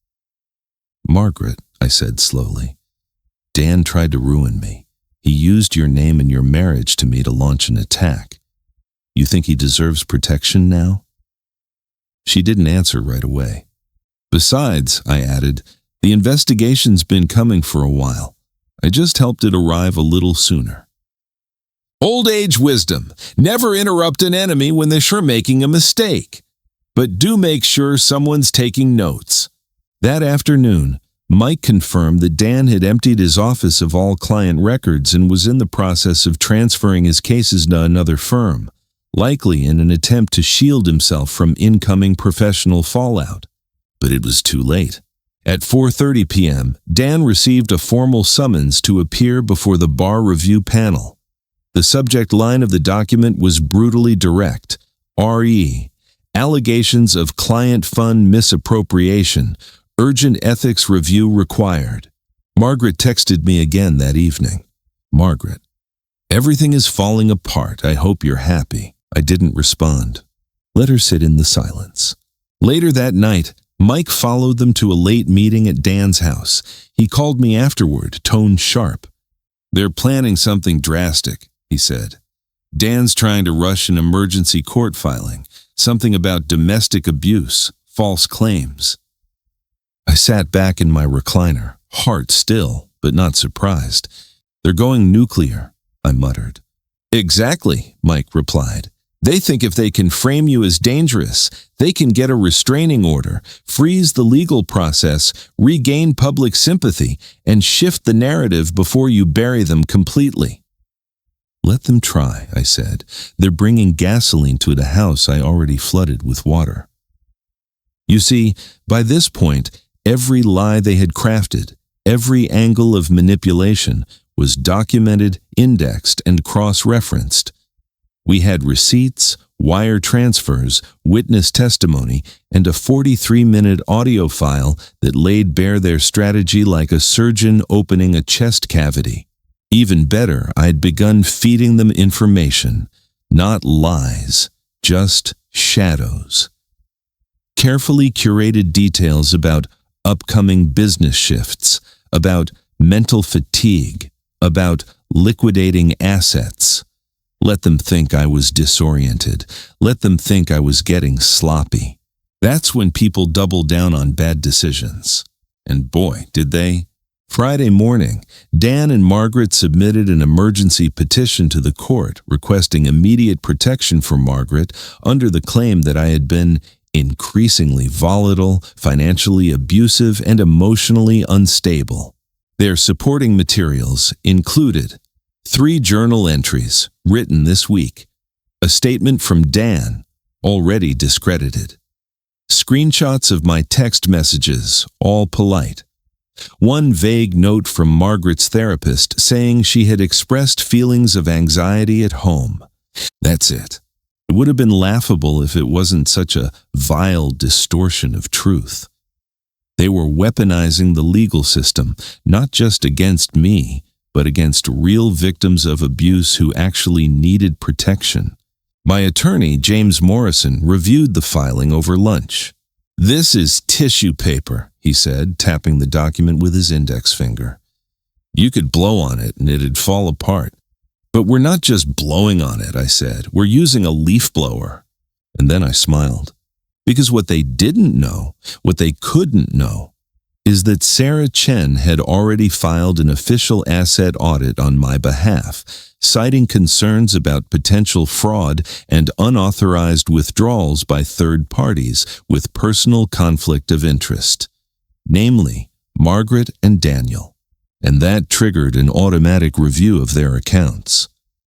Margaret, I said slowly, Dan tried to ruin me. He used your name and your marriage to me to launch an attack. You think he deserves protection now? She didn't answer right away. Besides, I added, the investigation's been coming for a while. I just helped it arrive a little sooner. Old age wisdom. Never interrupt an enemy when they're making a mistake. But do make sure someone's taking notes. That afternoon, Mike confirmed that Dan had emptied his office of all client records and was in the process of transferring his cases to another firm, likely in an attempt to shield himself from incoming professional fallout. But it was too late. At 4:30 p.m., Dan received a formal summons to appear before the bar review panel. The subject line of the document was brutally direct, RE, allegations of client fund misappropriation, urgent ethics review required. Margaret texted me again that evening. Margaret, everything is falling apart. I hope you're happy. I didn't respond. Let her sit in the silence. Later that night, Mike followed them to a late meeting at Dan's house. He called me afterward, tone sharp. They're planning something drastic, he said. Dan's trying to rush an emergency court filing, something about domestic abuse, false claims. I sat back in my recliner, heart still, but not surprised. They're going nuclear, I muttered. Exactly, Mike replied. They think if they can frame you as dangerous, they can get a restraining order, freeze the legal process, regain public sympathy, and shift the narrative before you bury them completely. Let them try, I said. They're bringing gasoline to the house I already flooded with water. You see, by this point, every lie they had crafted, every angle of manipulation, was documented, indexed, and cross-referenced. We had receipts, wire transfers, witness testimony, and a 43-minute audio file that laid bare their strategy like a surgeon opening a chest cavity. Even better, I had begun feeding them information, not lies, just shadows. Carefully curated details about upcoming business shifts, about mental fatigue, about liquidating assets. Let them think I was disoriented. Let them think I was getting sloppy. That's when people double down on bad decisions. And boy, did they. Friday morning, Dan and Margaret submitted an emergency petition to the court requesting immediate protection for Margaret under the claim that I had been increasingly volatile, financially abusive, and emotionally unstable. Their supporting materials included 3 journal entries written this week, a statement from Dan, already discredited, screenshots of my text messages, all polite, 1 vague note from Margaret's therapist saying she had expressed feelings of anxiety at home. That's it. It would have been laughable if it wasn't such a vile distortion of truth. They were weaponizing the legal system, not just against me, but against real victims of abuse who actually needed protection. My attorney, James Morrison, reviewed the filing over lunch. "This is tissue paper," he said, tapping the document with his index finger. "You could blow on it and it'd fall apart." "But we're not just blowing on it," I said. "We're using a leaf blower." And then I smiled. Because what they didn't know, what they couldn't know, is that Sarah Chen had already filed an official asset audit on my behalf, citing concerns about potential fraud and unauthorized withdrawals by third parties with personal conflict of interest, namely Margaret and Daniel. And that triggered an automatic review of their accounts.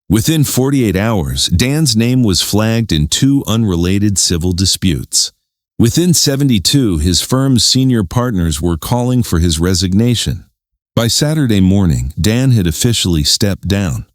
Within 48 hours, Dan's name was flagged in 2 unrelated civil disputes. Within 72, his firm's senior partners were calling for his resignation. By Saturday morning, Dan had officially stepped down.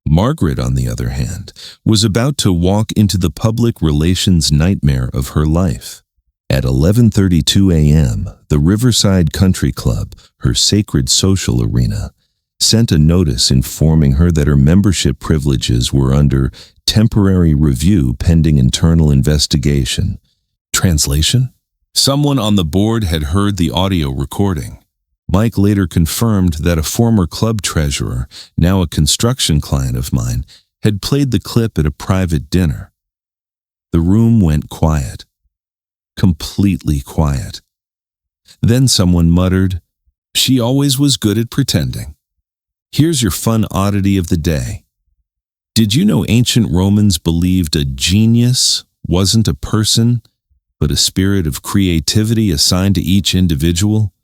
Margaret, on the other hand, was about to walk into the public relations nightmare of her life. At 11:32 a.m., the Riverside Country Club, her sacred social arena, sent a notice informing her that her membership privileges were under temporary review pending internal investigation. Translation? Someone on the board had heard the audio recording. Mike later confirmed that a former club treasurer, now a construction client of mine, had played the clip at a private dinner. The room went quiet. Completely quiet. Then someone muttered, "She always was good at pretending." Here's your fun oddity of the day. Did you know ancient Romans believed a genius wasn't a person, but a spirit of creativity assigned to each individual?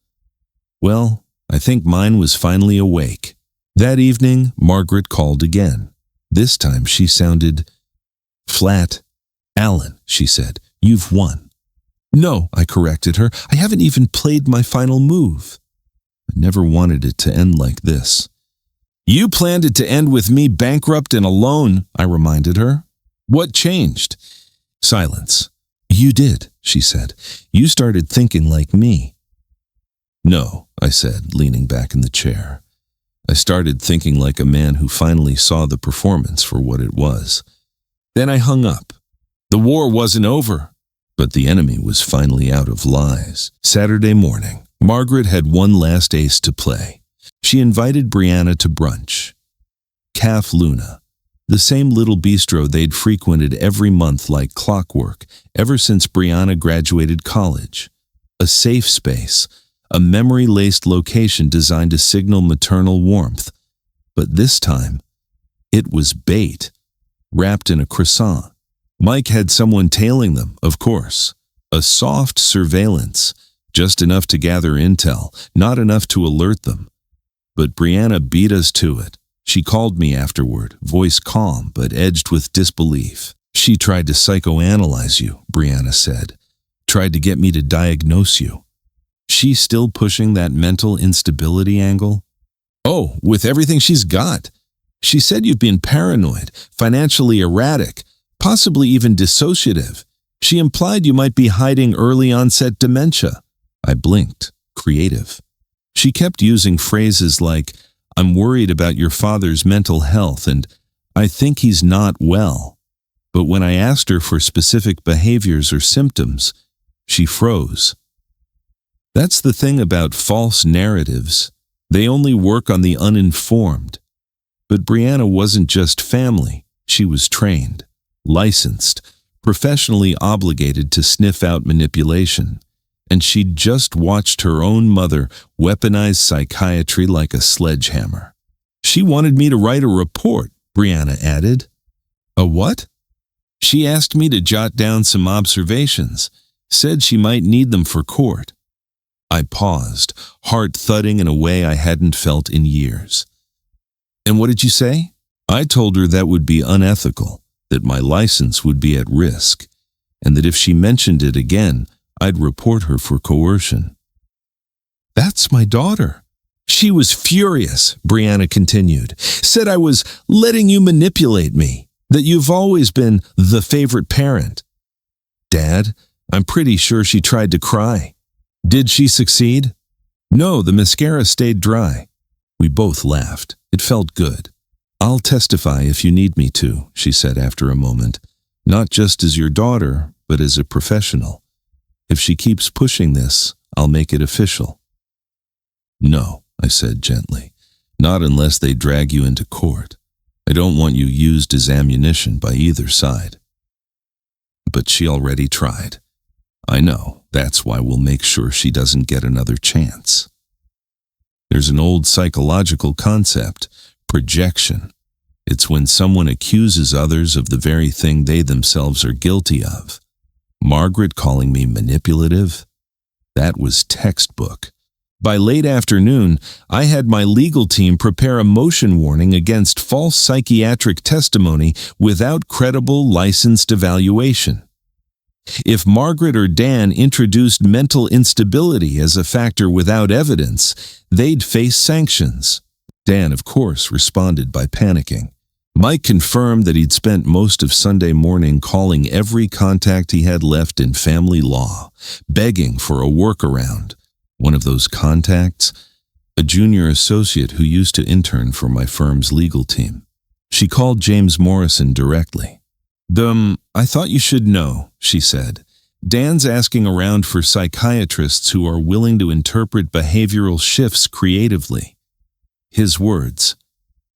Well, I think mine was finally awake. That evening, Margaret called again. This time she sounded flat. "Alan," she said, "you've won." "No," I corrected her. "I haven't even played my final move." I never wanted it to end like this. "You planned it to end with me bankrupt and alone," I reminded her. "What changed?" Silence. "You did," she said. "You started thinking like me." "No," I said, leaning back in the chair. I started thinking like a man who finally saw the performance for what it was. Then I hung up. The war wasn't over, but the enemy was finally out of lies. Saturday morning, Margaret had one last ace to play. She invited Brianna to brunch. Calf Luna, the same little bistro they'd frequented every month like clockwork ever since Brianna graduated college. A safe space, a memory-laced location designed to signal maternal warmth. But this time, it was bait, wrapped in a croissant. Mike had someone tailing them, of course. A soft surveillance, just enough to gather intel, not enough to alert them. But Brianna beat us to it. She called me afterward, voice calm but edged with disbelief. "She tried to psychoanalyze you," Brianna said. "Tried to get me to diagnose you." "She's still pushing that mental instability angle?" "Oh, with everything she's got. She said you've been paranoid, financially erratic, possibly even dissociative. She implied you might be hiding early onset dementia." I blinked, creative. She kept using phrases like, "I'm worried about your father's mental health," and "I think he's not well." But when I asked her for specific behaviors or symptoms, she froze. That's the thing about false narratives. They only work on the uninformed. But Brianna wasn't just family. She was trained, licensed, professionally obligated to sniff out manipulation. And she'd just watched her own mother weaponize psychiatry like a sledgehammer. She wanted me to write a report, Brianna added. A what? She asked me to jot down some observations, said she might need them for court. I paused, heart thudding in a way I hadn't felt in years. And what did you say? I told her that would be unethical, that my license would be at risk, and that if she mentioned it again, I'd report her for coercion. That's my daughter. She was furious, Brianna continued, said I was letting you manipulate me, that you've always been the favorite parent. Dad, I'm pretty sure she tried to cry. Did she succeed? No, the mascara stayed dry. We both laughed. It felt good. I'll testify if you need me to, she said after a moment, not just as your daughter, but as a professional. If she keeps pushing this, I'll make it official. No, I said gently, not unless they drag you into court. I don't want you used as ammunition by either side. But she already tried. I know, that's why we'll make sure she doesn't get another chance. There's an old psychological concept, projection. It's when someone accuses others of the very thing they themselves are guilty of. Margaret calling me manipulative? That was textbook. By late afternoon, I had my legal team prepare a motion warning against false psychiatric testimony without credible licensed evaluation. If Margaret or Dan introduced mental instability as a factor without evidence, they'd face sanctions. Dan, of course, responded by panicking. Mike confirmed that he'd spent most of Sunday morning calling every contact he had left in family law, begging for a workaround. One of those contacts? A junior associate who used to intern for my firm's legal team. She called James Morrison directly. I thought you should know, she said. Dan's asking around for psychiatrists who are willing to interpret behavioral shifts creatively. His words.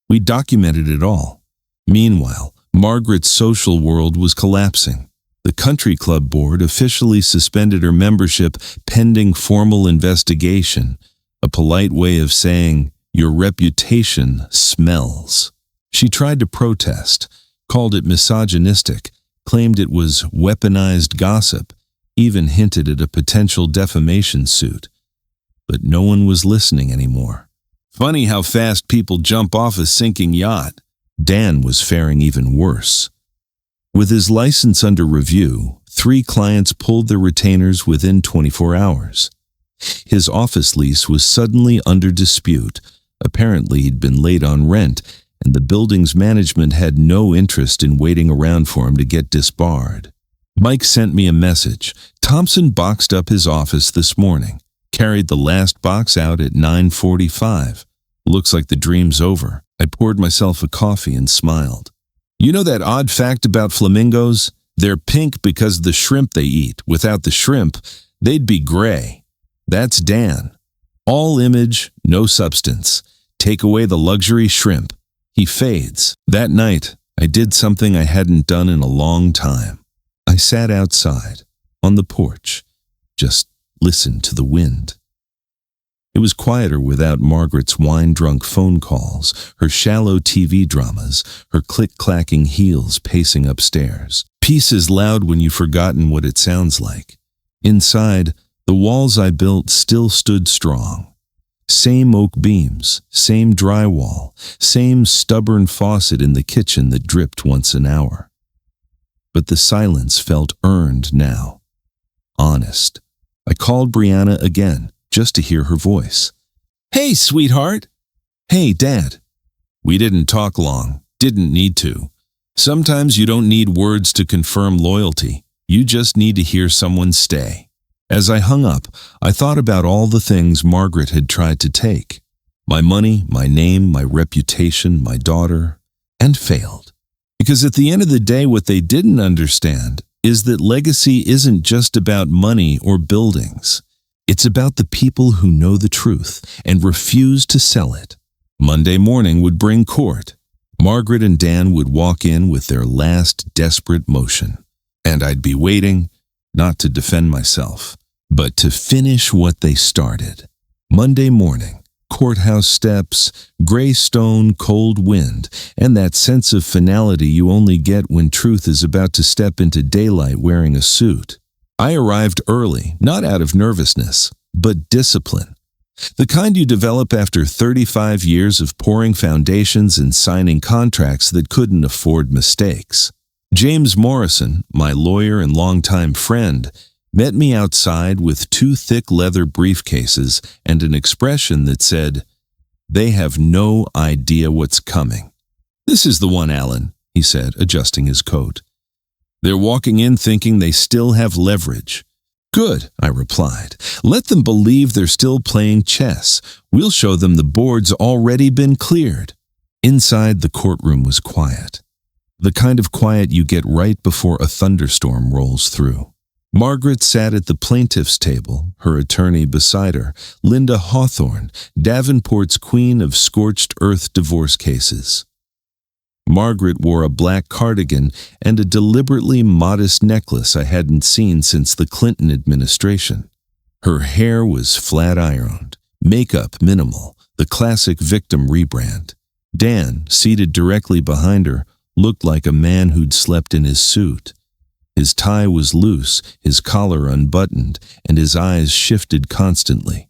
We documented it all. Meanwhile, Margaret's social world was collapsing. The country club board officially suspended her membership pending formal investigation, a polite way of saying, your reputation smells. She tried to protest, called it misogynistic, claimed it was weaponized gossip, even hinted at a potential defamation suit. But no one was listening anymore. Funny how fast people jump off a sinking yacht. Dan was faring even worse. With his license under review, 3 clients pulled their retainers within 24 hours. His office lease was suddenly under dispute. Apparently he'd been late on rent, and the building's management had no interest in waiting around for him to get disbarred. Mike sent me a message. Thompson boxed up his office this morning, carried the last box out at 9:45. Looks like the dream's over. I poured myself a coffee and smiled. You know that odd fact about flamingos? They're pink because of the shrimp they eat. Without the shrimp, they'd be gray. That's Dan. All image, no substance. Take away the luxury shrimp. He fades. That night, I did something I hadn't done in a long time. I sat outside, on the porch, just listened to the wind. It was quieter without Margaret's wine-drunk phone calls, her shallow TV dramas, her click-clacking heels pacing upstairs. Peace is loud when you've forgotten what it sounds like. Inside, the walls I built still stood strong. Same oak beams, same drywall, same stubborn faucet in the kitchen that dripped once an hour. But the silence felt earned now. Honest. I called Brianna again, just to hear her voice. Hey, sweetheart. Hey, Dad. We didn't talk long, didn't need to. Sometimes you don't need words to confirm loyalty. You just need to hear someone stay. As I hung up, I thought about all the things Margaret had tried to take. My money, my name, my reputation, my daughter, and failed. Because at the end of the day, what they didn't understand is that legacy isn't just about money or buildings. It's about the people who know the truth and refuse to sell it. Monday morning would bring court. Margaret and Dan would walk in with their last desperate motion. And I'd be waiting, not to defend myself, but to finish what they started. Monday morning, courthouse steps, gray stone, cold wind, and that sense of finality you only get when truth is about to step into daylight wearing a suit. I arrived early, not out of nervousness, but discipline. The kind you develop after 35 years of pouring foundations and signing contracts that couldn't afford mistakes. James Morrison, my lawyer and longtime friend, met me outside with 2 thick leather briefcases and an expression that said, "They have no idea what's coming." "This is the one, Alan," he said, adjusting his coat. "They're walking in thinking they still have leverage." "Good," I replied. "Let them believe they're still playing chess. We'll show them the board's already been cleared." Inside, the courtroom was quiet. The kind of quiet you get right before a thunderstorm rolls through. Margaret sat at the plaintiff's table, her attorney beside her, Linda Hawthorne, Davenport's queen of scorched earth divorce cases. Margaret wore a black cardigan and a deliberately modest necklace I hadn't seen since the Clinton administration. Her hair was flat-ironed, makeup minimal, the classic victim rebrand. Dan, seated directly behind her, looked like a man who'd slept in his suit. His tie was loose, his collar unbuttoned, and his eyes shifted constantly.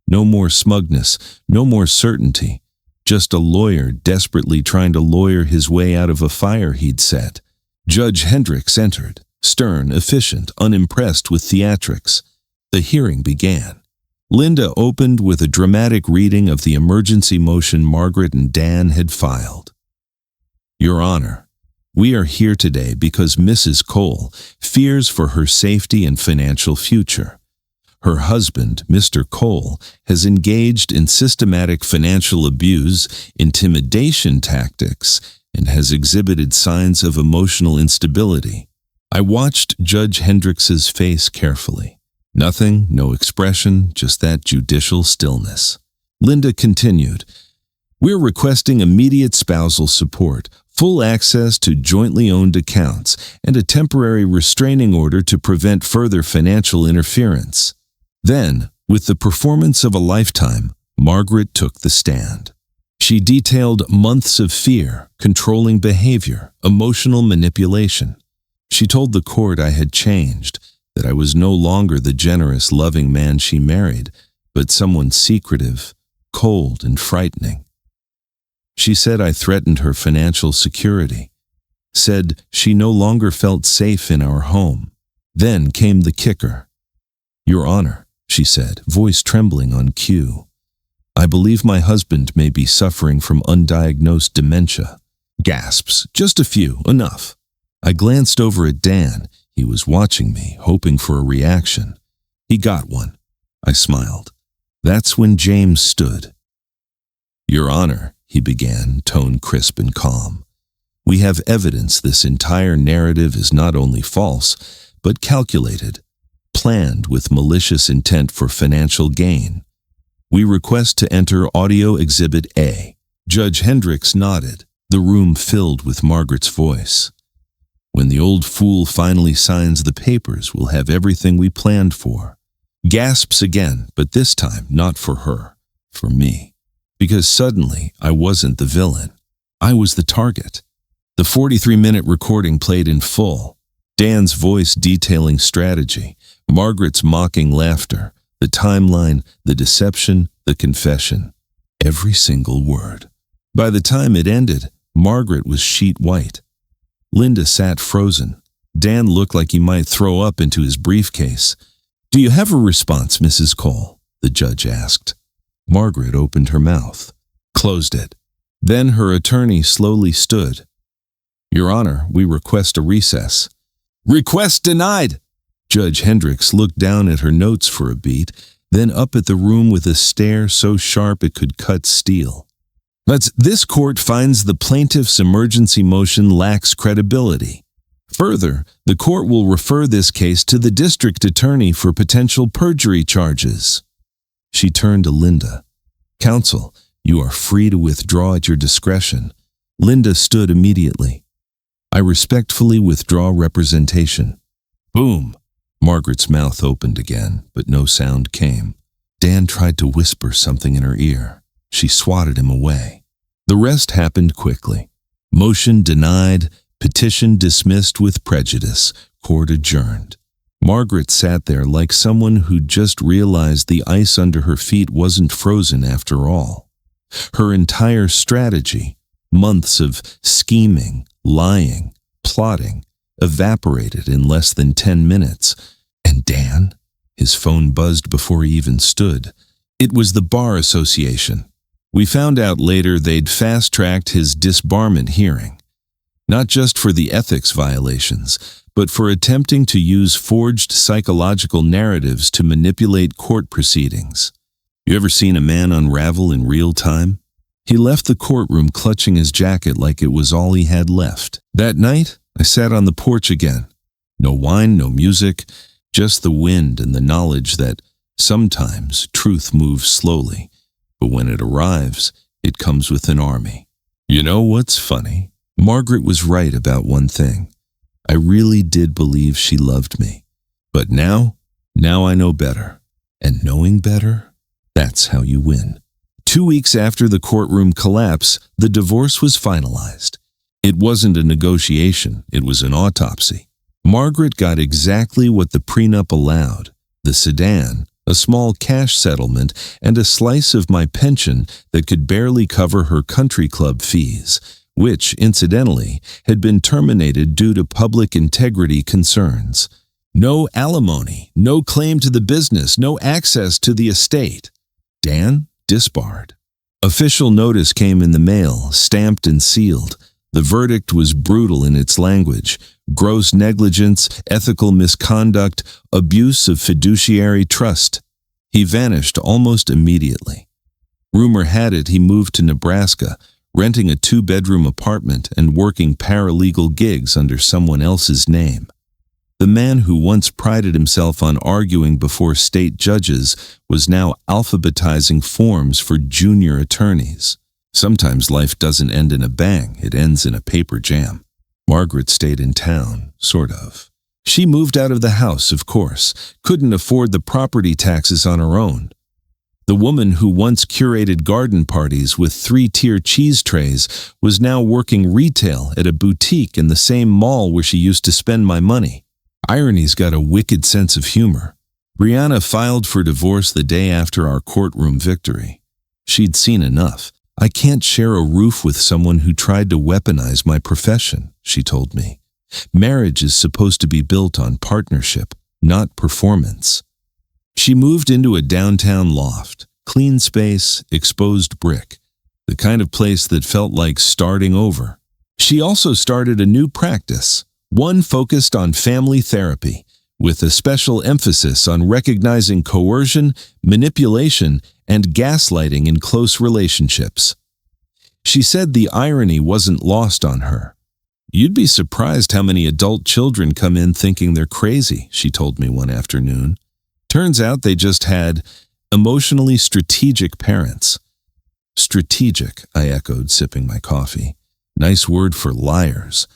No more smugness, no more certainty. Just a lawyer desperately trying to lawyer his way out of a fire he'd set. Judge Hendricks entered, stern, efficient, unimpressed with theatrics. The hearing began. Linda opened with a dramatic reading of the emergency motion Margaret and Dan had filed. "Your Honor, we are here today because Mrs. Cole fears for her safety and financial future. Her husband, Mr. Cole, has engaged in systematic financial abuse, intimidation tactics, and has exhibited signs of emotional instability." I watched Judge Hendricks's face carefully. Nothing, no expression, just that judicial stillness. Linda continued, "We're requesting immediate spousal support, full access to jointly owned accounts, and a temporary restraining order to prevent further financial interference." Then, with the performance of a lifetime, Margaret took the stand. She detailed months of fear, controlling behavior, emotional manipulation. She told the court I had changed, that I was no longer the generous, loving man she married, but someone secretive, cold, and frightening. She said I threatened her financial security, said she no longer felt safe in our home. Then came the kicker. "Your Honor," she said, voice trembling on cue, "I believe my husband may be suffering from undiagnosed dementia." Gasps, just a few, enough. I glanced over at Dan. He was watching me, hoping for a reaction. He got one. I smiled. That's when James stood. "Your Honor," he began, tone crisp and calm, "we have evidence this entire narrative is not only false, but calculated, planned with malicious intent for financial gain. We request to enter Audio Exhibit A." Judge Hendricks nodded, the room filled with Margaret's voice. "When the old fool finally signs the papers, we'll have everything we planned for." Gasps again, but this time not for her, for me. Because suddenly I wasn't the villain. I was the target. The 43-minute recording played in full. Dan's voice detailing strategy, Margaret's mocking laughter, the timeline, the deception, the confession. Every single word. By the time it ended, Margaret was sheet white. Linda sat frozen. Dan looked like he might throw up into his briefcase. "Do you have a response, Mrs. Cole?" the judge asked. Margaret opened her mouth, closed it. Then her attorney slowly stood. "Your Honor, we request a recess." "Request denied!" Judge Hendricks looked down at her notes for a beat, then up at the room with a stare so sharp it could cut steel. This court finds the plaintiff's emergency motion lacks credibility. Further, the court will refer this case to the district attorney for potential perjury charges. She turned to Linda. Counsel, you are free to withdraw at your discretion. Linda stood immediately. I respectfully withdraw representation. Boom! Margaret's mouth opened again, but no sound came. Dan tried to whisper something in her ear. She swatted him away. The rest happened quickly. Motion denied, petition dismissed with prejudice, court adjourned. Margaret sat there like someone who'd just realized the ice under her feet wasn't frozen after all. Her entire strategy, months of scheming, lying, plotting, evaporated in less than 10 minutes. And Dan? His phone buzzed before he even stood. It was the Bar Association. We found out later they'd fast-tracked his disbarment hearing. Not just for the ethics violations, but for attempting to use forged psychological narratives to manipulate court proceedings. You ever seen a man unravel in real time? He left the courtroom clutching his jacket like it was all he had left. That night, I sat on the porch again. No wine, no music, just the wind and the knowledge that sometimes truth moves slowly, but when it arrives, it comes with an army. You know what's funny? Margaret was right about one thing. I really did believe she loved me. But now I know better. And knowing better, that's how you win. 2 weeks after the courtroom collapse, the divorce was finalized. It wasn't a negotiation, it was an autopsy. Margaret got exactly what the prenup allowed: the sedan, a small cash settlement, and a slice of my pension that could barely cover her country club fees, which, incidentally, had been terminated due to public integrity concerns. No alimony, no claim to the business, no access to the estate. Dan? Disbarred. Official notice came in the mail, stamped and sealed. The verdict was brutal in its language: gross negligence, ethical misconduct, abuse of fiduciary trust. He vanished almost immediately. Rumor had it he moved to Nebraska, renting a 2-bedroom apartment and working paralegal gigs under someone else's name. The man who once prided himself on arguing before state judges was now alphabetizing forms for junior attorneys. Sometimes life doesn't end in a bang, it ends in a paper jam. Margaret stayed in town, sort of. She moved out of the house, of course, couldn't afford the property taxes on her own. The woman who once curated garden parties with 3-tier cheese trays was now working retail at a boutique in the same mall where she used to spend my money. Irony's got a wicked sense of humor. Brianna filed for divorce the day after our courtroom victory. She'd seen enough. I can't share a roof with someone who tried to weaponize my profession, she told me. Marriage is supposed to be built on partnership, not performance. She moved into a downtown loft, clean space, exposed brick, the kind of place that felt like starting over. She also started a new practice, one focused on family therapy, with a special emphasis on recognizing coercion, manipulation, and gaslighting in close relationships. She said the irony wasn't lost on her. You'd be surprised how many adult children come in thinking they're crazy, she told me one afternoon. Turns out they just had emotionally strategic parents. Strategic, I echoed, sipping my coffee. Nice word for liars.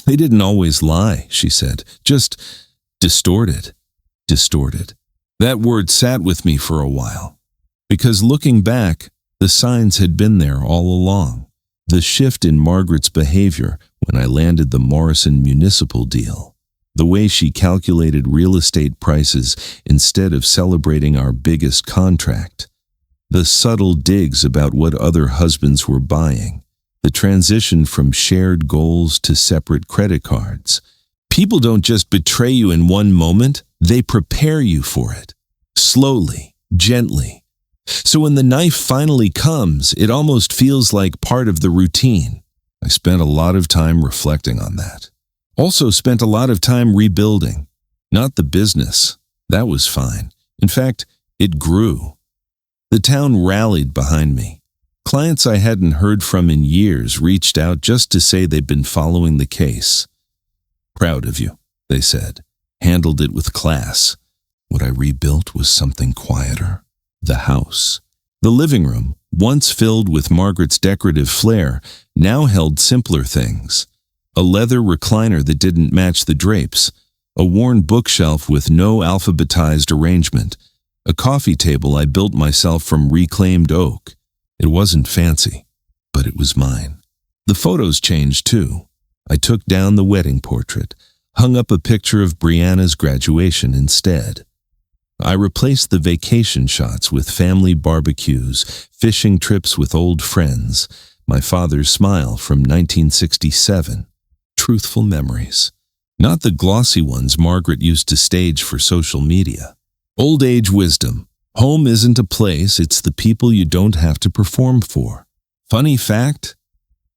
They didn't always lie, she said, just distorted. Distorted. That word sat with me for a while, because looking back, the signs had been there all along. The shift in Margaret's behavior when I landed the Morrison municipal deal. The way she calculated real estate prices instead of celebrating our biggest contract. The subtle digs about what other husbands were buying. The transition from shared goals to separate credit cards. People don't just betray you in one moment, they prepare you for it. Slowly, gently. So when the knife finally comes, it almost feels like part of the routine. I spent a lot of time reflecting on that. Also spent a lot of time rebuilding. Not the business. That was fine. In fact, it grew. The town rallied behind me. Clients I hadn't heard from in years reached out just to say they'd been following the case. "Proud of you," they said. "Handled it with class." What I rebuilt was something quieter. The house. The living room, once filled with Margaret's decorative flair, now held simpler things. A leather recliner that didn't match the drapes, a worn bookshelf with no alphabetized arrangement, a coffee table I built myself from reclaimed oak. It wasn't fancy, but it was mine. The photos changed too. I took down the wedding portrait, hung up a picture of Brianna's graduation instead. I replaced the vacation shots with family barbecues, fishing trips with old friends, my father's smile from 1967. Truthful memories. Not the glossy ones Margaret used to stage for social media. Old age wisdom. Home isn't a place, it's the people you don't have to perform for. Funny fact?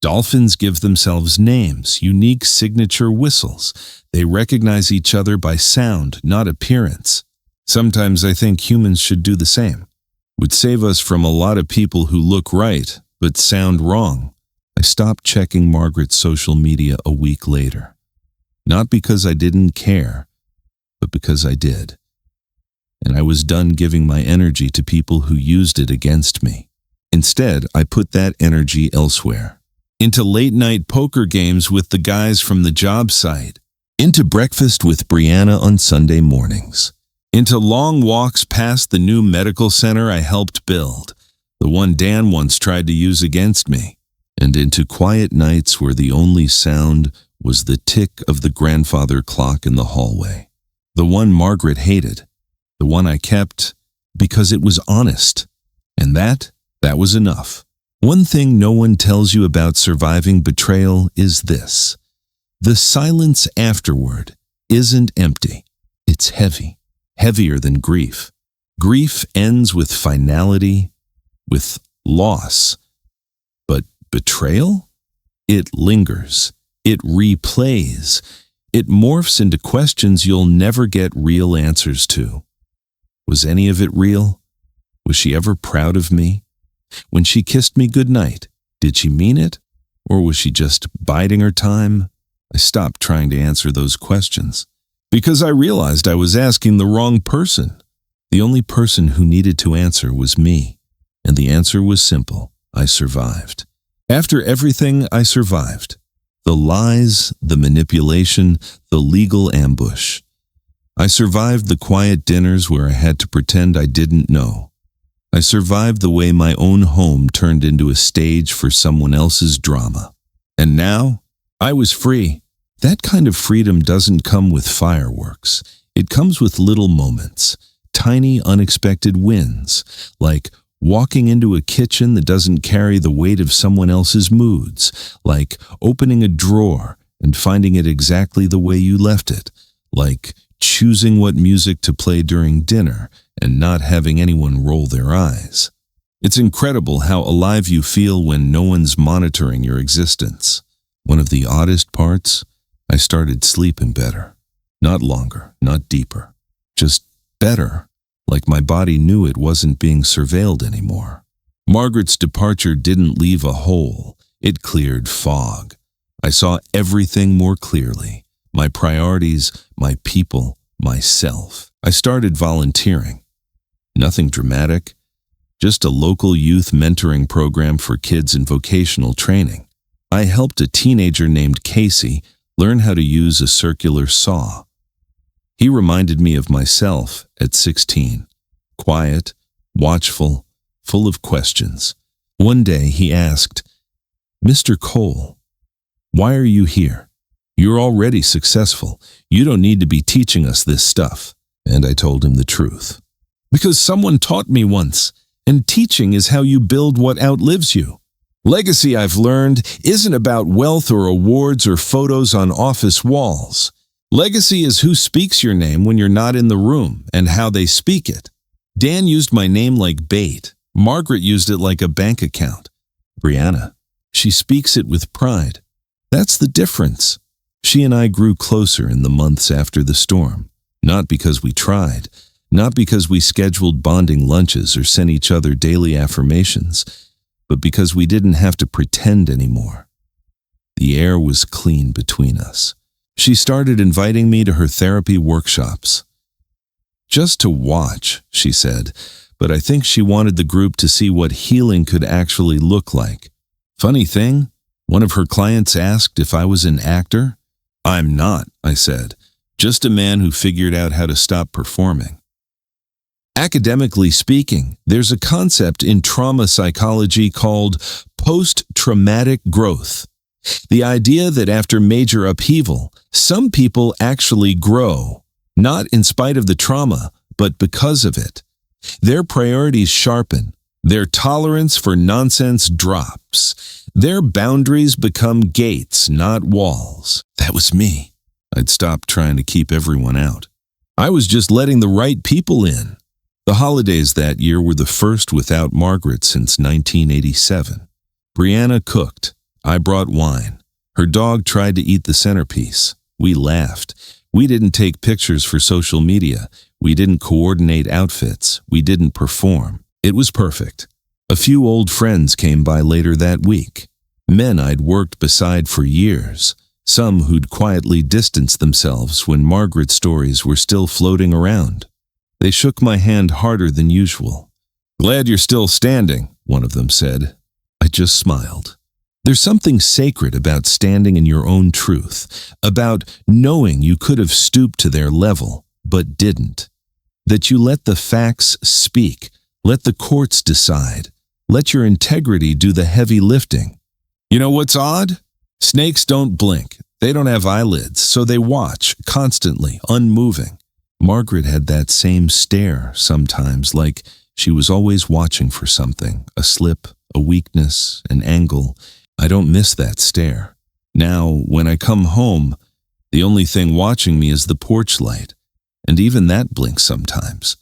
Dolphins give themselves names, unique signature whistles. They recognize each other by sound, not appearance. Sometimes I think humans should do the same. Would save us from a lot of people who look right, but sound wrong. I stopped checking Margaret's social media a week later. Not because I didn't care, but because I did. And I was done giving my energy to people who used it against me. Instead, I put that energy elsewhere. Into late-night poker games with the guys from the job site. Into breakfast with Brianna on Sunday mornings. Into long walks past the new medical center I helped build, the one Dan once tried to use against me. And into quiet nights where the only sound was the tick of the grandfather clock in the hallway. The one Margaret hated. The one I kept because it was honest. And that was enough. One thing no one tells you about surviving betrayal is this. The silence afterward isn't empty. It's heavy. Heavier than grief. Grief ends with finality, with loss. But betrayal? It lingers. It replays. It morphs into questions you'll never get real answers to. Was any of it real? Was she ever proud of me? When she kissed me goodnight, did she mean it? Or was she just biding her time? I stopped trying to answer those questions. Because I realized I was asking the wrong person. The only person who needed to answer was me. And the answer was simple. I survived. After everything, I survived. The lies, the manipulation, the legal ambush. I survived the quiet dinners where I had to pretend I didn't know. I survived the way my own home turned into a stage for someone else's drama. And now, I was free. That kind of freedom doesn't come with fireworks. It comes with little moments, tiny unexpected wins, like walking into a kitchen that doesn't carry the weight of someone else's moods, like opening a drawer and finding it exactly the way you left it, like choosing what music to play during dinner and not having anyone roll their eyes. It's incredible how alive you feel when no one's monitoring your existence. One of the oddest parts? I started sleeping better. Not longer, not deeper. Just better, like my body knew it wasn't being surveilled anymore. Margaret's departure didn't leave a hole. It cleared fog. I saw everything more clearly. My priorities, my people, myself. I started volunteering. Nothing dramatic, just a local youth mentoring program for kids in vocational training. I helped a teenager named Casey learn how to use a circular saw. He reminded me of myself at 16, quiet, watchful, full of questions. One day he asked, "Mr. Cole, why are you here? You're already successful. You don't need to be teaching us this stuff." And I told him the truth. Because someone taught me once, and teaching is how you build what outlives you. Legacy, I've learned, isn't about wealth or awards or photos on office walls. Legacy is who speaks your name when you're not in the room and how they speak it. Dan used my name like bait. Margaret used it like a bank account. Brianna, she speaks it with pride. That's the difference. She and I grew closer in the months after the storm. Not because we tried, not because we scheduled bonding lunches or sent each other daily affirmations, but because we didn't have to pretend anymore. The air was clean between us. She started inviting me to her therapy workshops. Just to watch, she said, but I think she wanted the group to see what healing could actually look like. Funny thing, one of her clients asked if I was an actor. I'm not, I said, just a man who figured out how to stop performing. Academically speaking, there's a concept in trauma psychology called post-traumatic growth. The idea that after major upheaval, some people actually grow, not in spite of the trauma, but because of it. Their priorities sharpen, their tolerance for nonsense drops, their boundaries become gates, not walls. That was me. I'd stopped trying to keep everyone out. I was just letting the right people in. The holidays that year were the first without Margaret since 1987. Brianna cooked. I brought wine. Her dog tried to eat the centerpiece. We laughed. We didn't take pictures for social media. We didn't coordinate outfits. We didn't perform. It was perfect. A few old friends came by later that week. Men I'd worked beside for years. Some who'd quietly distanced themselves when Margaret's stories were still floating around. They shook my hand harder than usual. "Glad you're still standing," one of them said. I just smiled. There's something sacred about standing in your own truth, about knowing you could have stooped to their level, but didn't. That you let the facts speak, let the courts decide, let your integrity do the heavy lifting. You know what's odd? Snakes don't blink. They don't have eyelids, so they watch, constantly, unmoving. Margaret had that same stare sometimes, like she was always watching for something, a slip, a weakness, an angle. I don't miss that stare. Now, when I come home, the only thing watching me is the porch light, and even that blinks sometimes.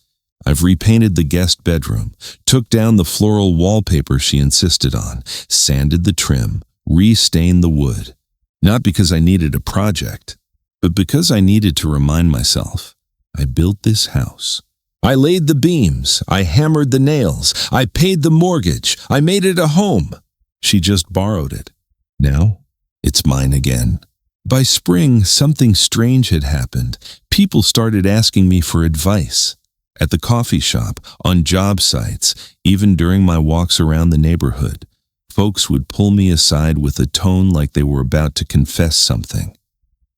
I've repainted the guest bedroom, took down the floral wallpaper she insisted on, sanded the trim, re-stained the wood. Not because I needed a project, but because I needed to remind myself. I built this house. I laid the beams. I hammered the nails. I paid the mortgage. I made it a home. She just borrowed it. Now, it's mine again. By spring, something strange had happened. People started asking me for advice. At the coffee shop, on job sites, even during my walks around the neighborhood, folks would pull me aside with a tone like they were about to confess something.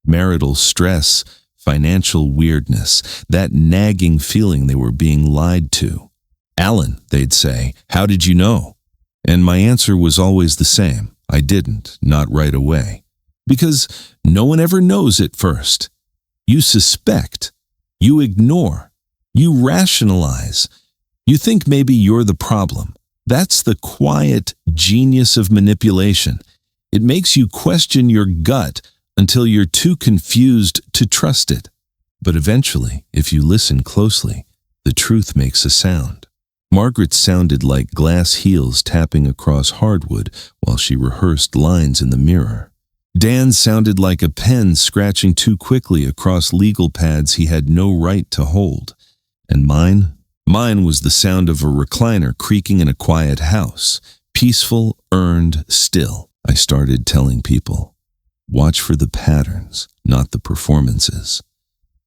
Marital stress, financial weirdness, that nagging feeling they were being lied to. "Alan," they'd say, "how did you know?" And my answer was always the same. I didn't, not right away. Because no one ever knows at first. You suspect. You ignore. You rationalize. You think maybe you're the problem. That's the quiet genius of manipulation. It makes you question your gut until you're too confused to trust it. But eventually, if you listen closely, the truth makes a sound. Margaret sounded like glass heels tapping across hardwood while she rehearsed lines in the mirror. Dan sounded like a pen scratching too quickly across legal pads he had no right to hold. And mine was the sound of a recliner creaking in a quiet house, peaceful, earned, still. I started telling people, watch for the patterns, not the performances.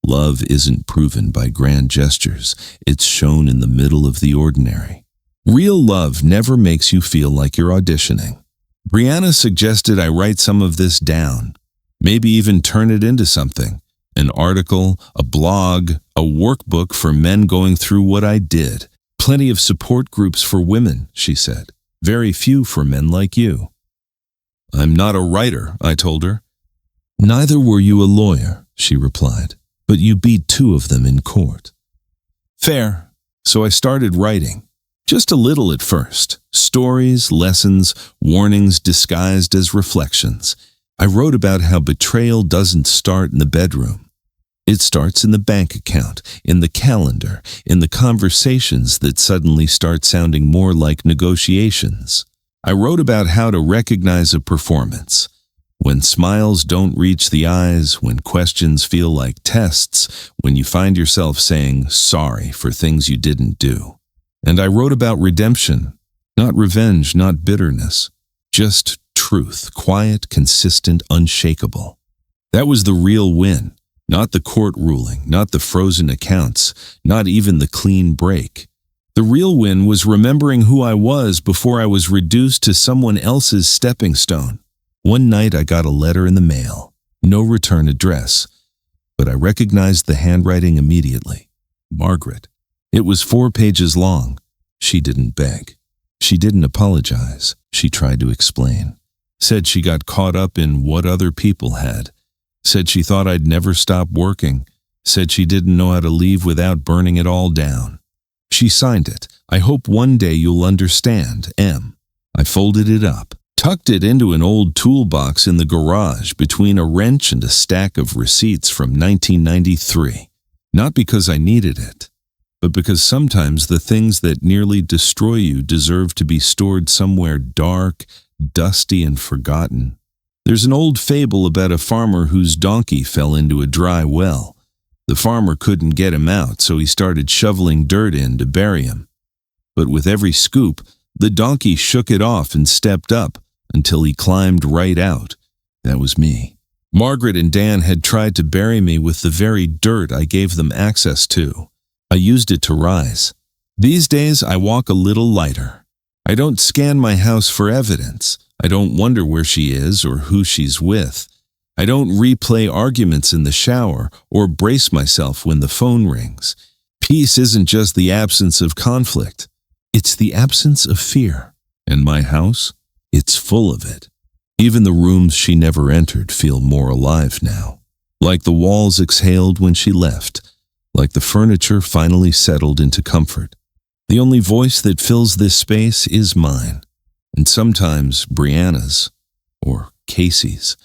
Love isn't proven by grand gestures. It's shown in the middle of the ordinary. Real love never makes you feel like you're auditioning. Brianna suggested I write some of this down, maybe even turn it into something. An article, a blog, a workbook for men going through what I did. Plenty of support groups for women, she said. Very few for men like you. I'm not a writer, I told her. Neither were you a lawyer, she replied, but you beat 2 of them in court. Fair. So I started writing. Just a little at first. Stories, lessons, warnings disguised as reflections. I wrote about how betrayal doesn't start in the bedroom. It starts in the bank account, in the calendar, in the conversations that suddenly start sounding more like negotiations. I wrote about how to recognize a performance. When smiles don't reach the eyes, when questions feel like tests, when you find yourself saying sorry for things you didn't do. And I wrote about redemption, Not revenge, not bitterness. Just truth, quiet, consistent, unshakable. That was the real win. Not the court ruling, not the frozen accounts, not even the clean break. The real win was remembering who I was before I was reduced to someone else's stepping stone. One night I got a letter in the mail. No return address. But I recognized the handwriting immediately. Margaret. It was 4 pages long. She didn't beg. She didn't apologize. She tried to explain. Said she got caught up in what other people had. Said she thought I'd never stop working. Said she didn't know how to leave without burning it all down. She signed it. I hope one day you'll understand, M. I folded it up, tucked it into an old toolbox in the garage between a wrench and a stack of receipts from 1993. Not because I needed it, but because sometimes the things that nearly destroy you deserve to be stored somewhere dark, dusty, and forgotten. There's an old fable about a farmer whose donkey fell into a dry well. The farmer couldn't get him out, so he started shoveling dirt in to bury him. But with every scoop, the donkey shook it off and stepped up until he climbed right out. That was me. Margaret and Dan had tried to bury me with the very dirt I gave them access to. I used it to rise. These days, I walk a little lighter. I don't scan my house for evidence. I don't wonder where she is or who she's with. I don't replay arguments in the shower or brace myself when the phone rings. Peace isn't just the absence of conflict. It's the absence of fear. And my house? It's full of it. Even the rooms she never entered feel more alive now. Like the walls exhaled when she left. Like the furniture finally settled into comfort. The only voice that fills this space is mine. And sometimes Brianna's, or Casey's,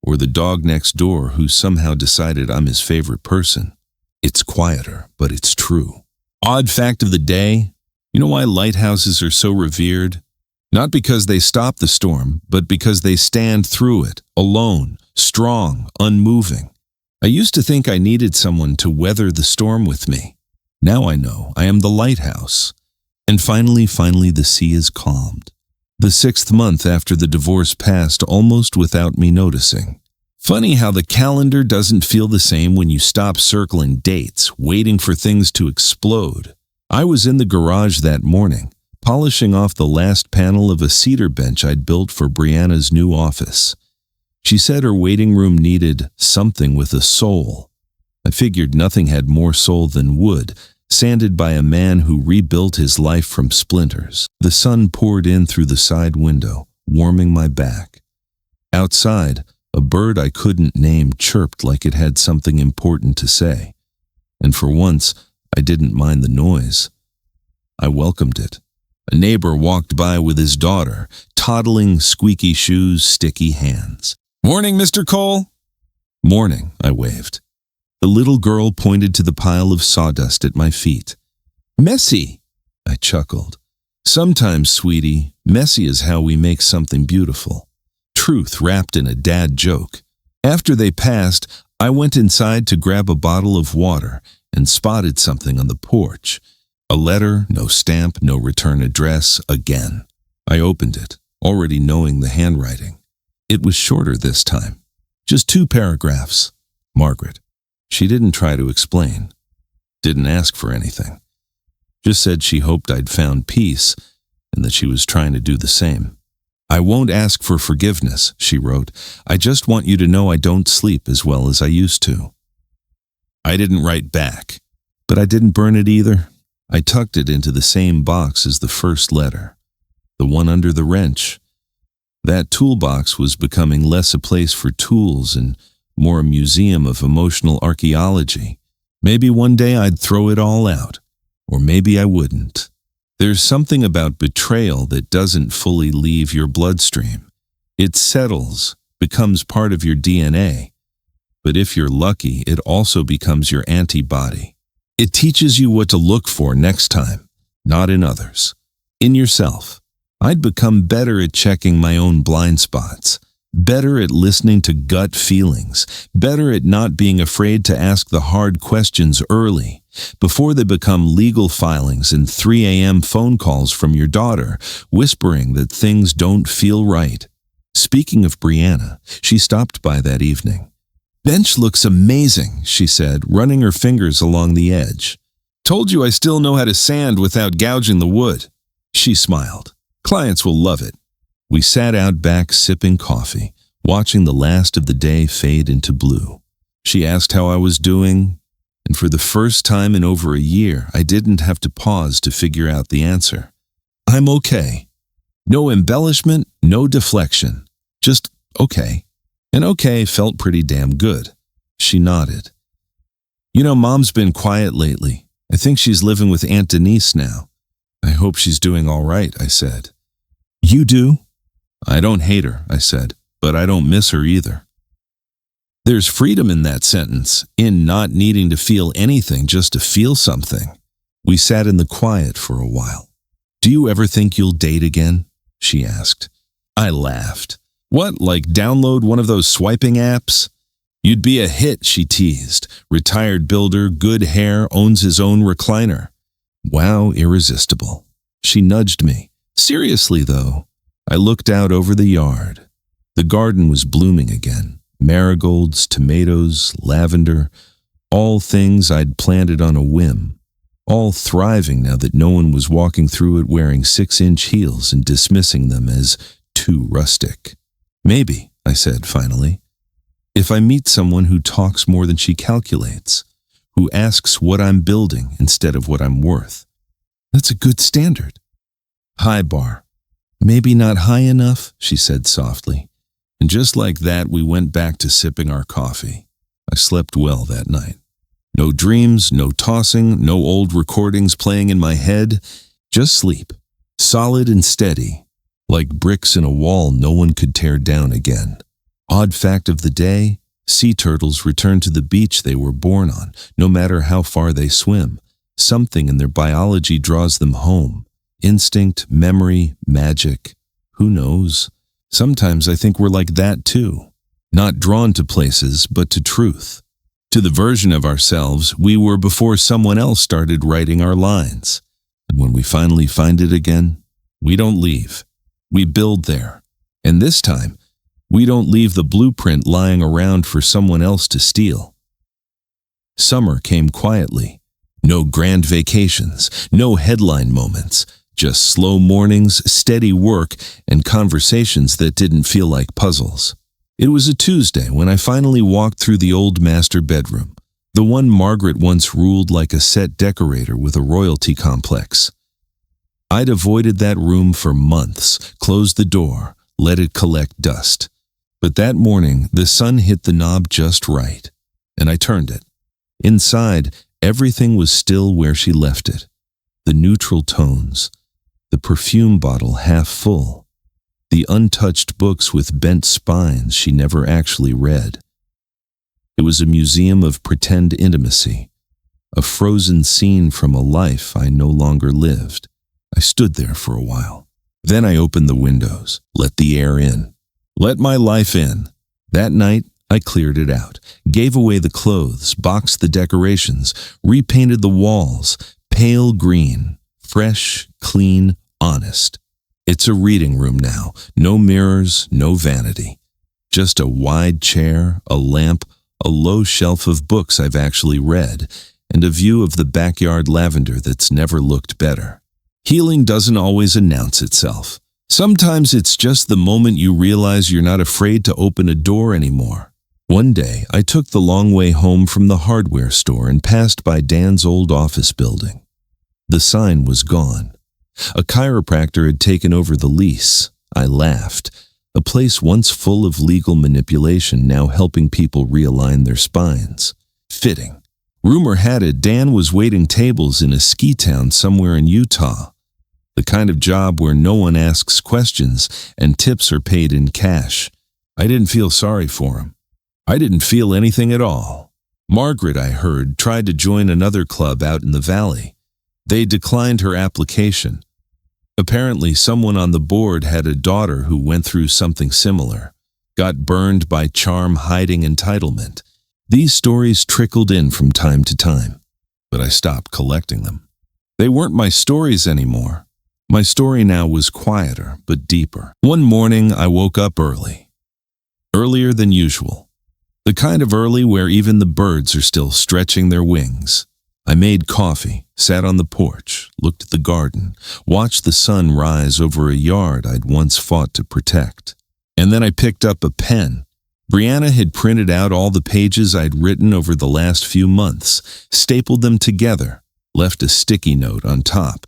or the dog next door who somehow decided I'm his favorite person. It's quieter, but it's true. Odd fact of the day, you know why lighthouses are so revered? Not because they stop the storm, but because they stand through it, alone, strong, unmoving. I used to think I needed someone to weather the storm with me. Now I know I am the lighthouse. And finally, the sea is calmed. The 6th month after the divorce passed almost without me noticing. Funny how the calendar doesn't feel the same when you stop circling dates, waiting for things to explode. I was in the garage that morning, polishing off the last panel of a cedar bench I'd built for Brianna's new office. She said her waiting room needed something with a soul. I figured nothing had more soul than wood, sanded by a man who rebuilt his life from splinters. The sun poured in through the side window, warming my back. Outside, a bird I couldn't name chirped like it had something important to say. And for once, I didn't mind the noise. I welcomed it. A neighbor walked by with his daughter, toddling, squeaky shoes, sticky hands. "Morning, Mr. Cole." "Morning," I waved. The little girl pointed to the pile of sawdust at my feet. "Messy," I chuckled. "Sometimes, sweetie, messy is how we make something beautiful." Truth wrapped in a dad joke. After they passed, I went inside to grab a bottle of water and spotted something on the porch. A letter, no stamp, no return address, again. I opened it, already knowing the handwriting. It was shorter this time. Just 2 paragraphs. Margaret. She didn't try to explain. Didn't ask for anything. Just said she hoped I'd found peace and that she was trying to do the same. "I won't ask for forgiveness," she wrote. "I just want you to know I don't sleep as well as I used to." I didn't write back, but I didn't burn it either. I tucked it into the same box as the first letter, the one under the wrench. That toolbox was becoming less a place for tools and more a museum of emotional archaeology. Maybe one day I'd throw it all out, or maybe I wouldn't. There's something about betrayal that doesn't fully leave your bloodstream. It settles, becomes part of your DNA. But if you're lucky, it also becomes your antibody. It teaches you what to look for next time, not in others, in yourself. I'd become better at checking my own blind spots, better at listening to gut feelings, better at not being afraid to ask the hard questions early. before they become legal filings and 3 a.m. phone calls from your daughter, whispering that things don't feel right. Speaking of Brianna, she stopped by that evening. "Bench looks amazing," she said, running her fingers along the edge. "Told you I still know how to sand without gouging the wood." She smiled. "Clients will love it." We sat out back sipping coffee, watching the last of the day fade into blue. She asked how I was doing, and for the first time in over a year, I didn't have to pause to figure out the answer. "I'm okay." No embellishment, no deflection. Just okay. And okay felt pretty damn good. She nodded. "You know, Mom's been quiet lately. I think she's living with Aunt Denise now." "I hope she's doing all right," I said. "You do?" "I don't hate her," I said, "but I don't miss her either." There's freedom in that sentence, in not needing to feel anything just to feel something. We sat in the quiet for a while. "Do you ever think you'll date again?" she asked. I laughed. "What, like download one of those swiping apps?" "You'd be a hit," she teased. "Retired builder, good hair, owns his own recliner." Wow, irresistible. She nudged me. "Seriously, though." I looked out over the yard. The garden was blooming again. Marigolds, tomatoes, lavender, all things I'd planted on a whim. All thriving now that no one was walking through it wearing 6-inch heels and dismissing them as too rustic. "Maybe," I said finally, "if I meet someone who talks more than she calculates, who asks what I'm building instead of what I'm worth. That's a good standard." High bar. "Maybe not high enough," she said softly. And just like that, we went back to sipping our coffee. I slept well that night. No dreams, no tossing, no old recordings playing in my head. Just sleep. Solid and steady. Like bricks in a wall no one could tear down again. Odd fact of the day, sea turtles return to the beach they were born on, no matter how far they swim. Something in their biology draws them home. Instinct, memory, magic. Who knows? Sometimes I think we're like that too. Not drawn to places, but to truth. To the version of ourselves we were before someone else started writing our lines. And when we finally find it again, we don't leave. We build there. And this time, we don't leave the blueprint lying around for someone else to steal. Summer came quietly. No grand vacations, no headline moments. Just slow mornings, steady work, and conversations that didn't feel like puzzles. It was a Tuesday when I finally walked through the old master bedroom, the one Margaret once ruled like a set decorator with a royalty complex. I'd avoided that room for months, closed the door, let it collect dust. But that morning, the sun hit the knob just right, and I turned it. Inside, everything was still where she left it. The neutral tones, the perfume bottle half full, the untouched books with bent spines she never actually read. It was a museum of pretend intimacy, a frozen scene from a life I no longer lived. I stood there for a while. Then I opened the windows, let the air in. Let my life in. That night, I cleared it out, gave away the clothes, boxed the decorations, repainted the walls, pale green, fresh, clean, honest. It's a reading room now, no mirrors, no vanity. Just a wide chair, a lamp, a low shelf of books I've actually read, and a view of the backyard lavender that's never looked better. Healing doesn't always announce itself. Sometimes it's just the moment you realize you're not afraid to open a door anymore. One day, I took the long way home from the hardware store and passed by Dan's old office building. The sign was gone. A chiropractor had taken over the lease. I laughed. A place once full of legal manipulation now helping people realign their spines. Fitting. Rumor had it Dan was waiting tables in a ski town somewhere in Utah. The kind of job where no one asks questions and tips are paid in cash. I didn't feel sorry for him. I didn't feel anything at all. Margaret, I heard, tried to join another club out in the valley. They declined her application. Apparently, someone on the board had a daughter who went through something similar, got burned by charm hiding entitlement. These stories trickled in from time to time. but I stopped collecting them. They weren't my stories anymore. My story now was quieter but deeper. One morning, I woke up early. Earlier than usual. The kind of early where even the birds are still stretching their wings. I made coffee, sat on the porch, looked at the garden, watched the sun rise over a yard I'd once fought to protect. And then I picked up a pen. Brianna had printed out all the pages I'd written over the last few months, stapled them together, left a sticky note on top.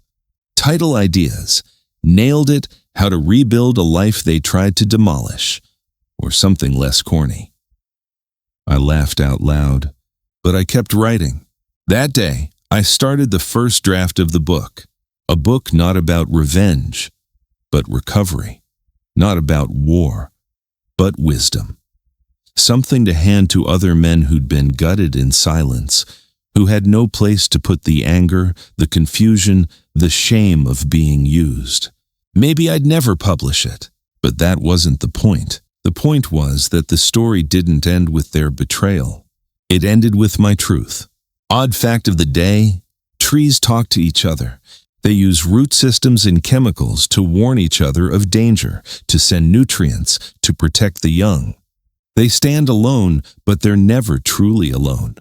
Title ideas. Nailed it, how to rebuild a life they tried to demolish. Or something less corny. I laughed out loud, but I kept writing. That day, I started the first draft of the book. A book not about revenge, but recovery. Not about war, but wisdom. Something to hand to other men who'd been gutted in silence, who had no place to put the anger, the confusion, the shame of being used. Maybe I'd never publish it, but that wasn't the point. The point was that the story didn't end with their betrayal. It ended with my truth. Odd fact of the day, trees talk to each other. They use root systems and chemicals to warn each other of danger, to send nutrients, to protect the young. They stand alone, but they're never truly alone.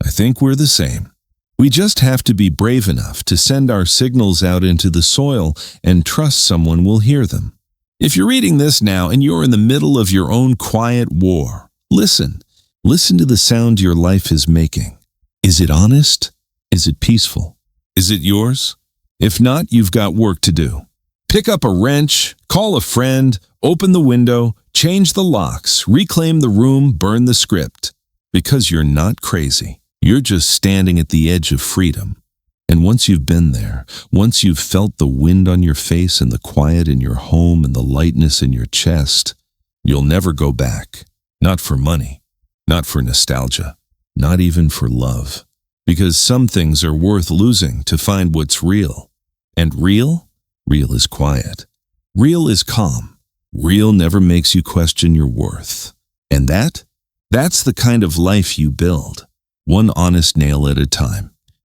I think we're the same. We just have to be brave enough to send our signals out into the soil and trust someone will hear them. If you're reading this now and you're in the middle of your own quiet war, listen. Listen to the sound your life is making. Is it honest? Is it peaceful? Is it yours? If not, you've got work to do. Pick up a wrench, call a friend, open the window, change the locks, reclaim the room, burn the script. Because you're not crazy. You're just standing at the edge of freedom. And once you've been there, once you've felt the wind on your face and the quiet in your home and the lightness in your chest, you'll never go back. Not for money, not for nostalgia, not even for love. Because some things are worth losing to find what's real. And real? Real is quiet. Real is calm. Real never makes you question your worth. And that's the kind of life you build, one honest nail at a time.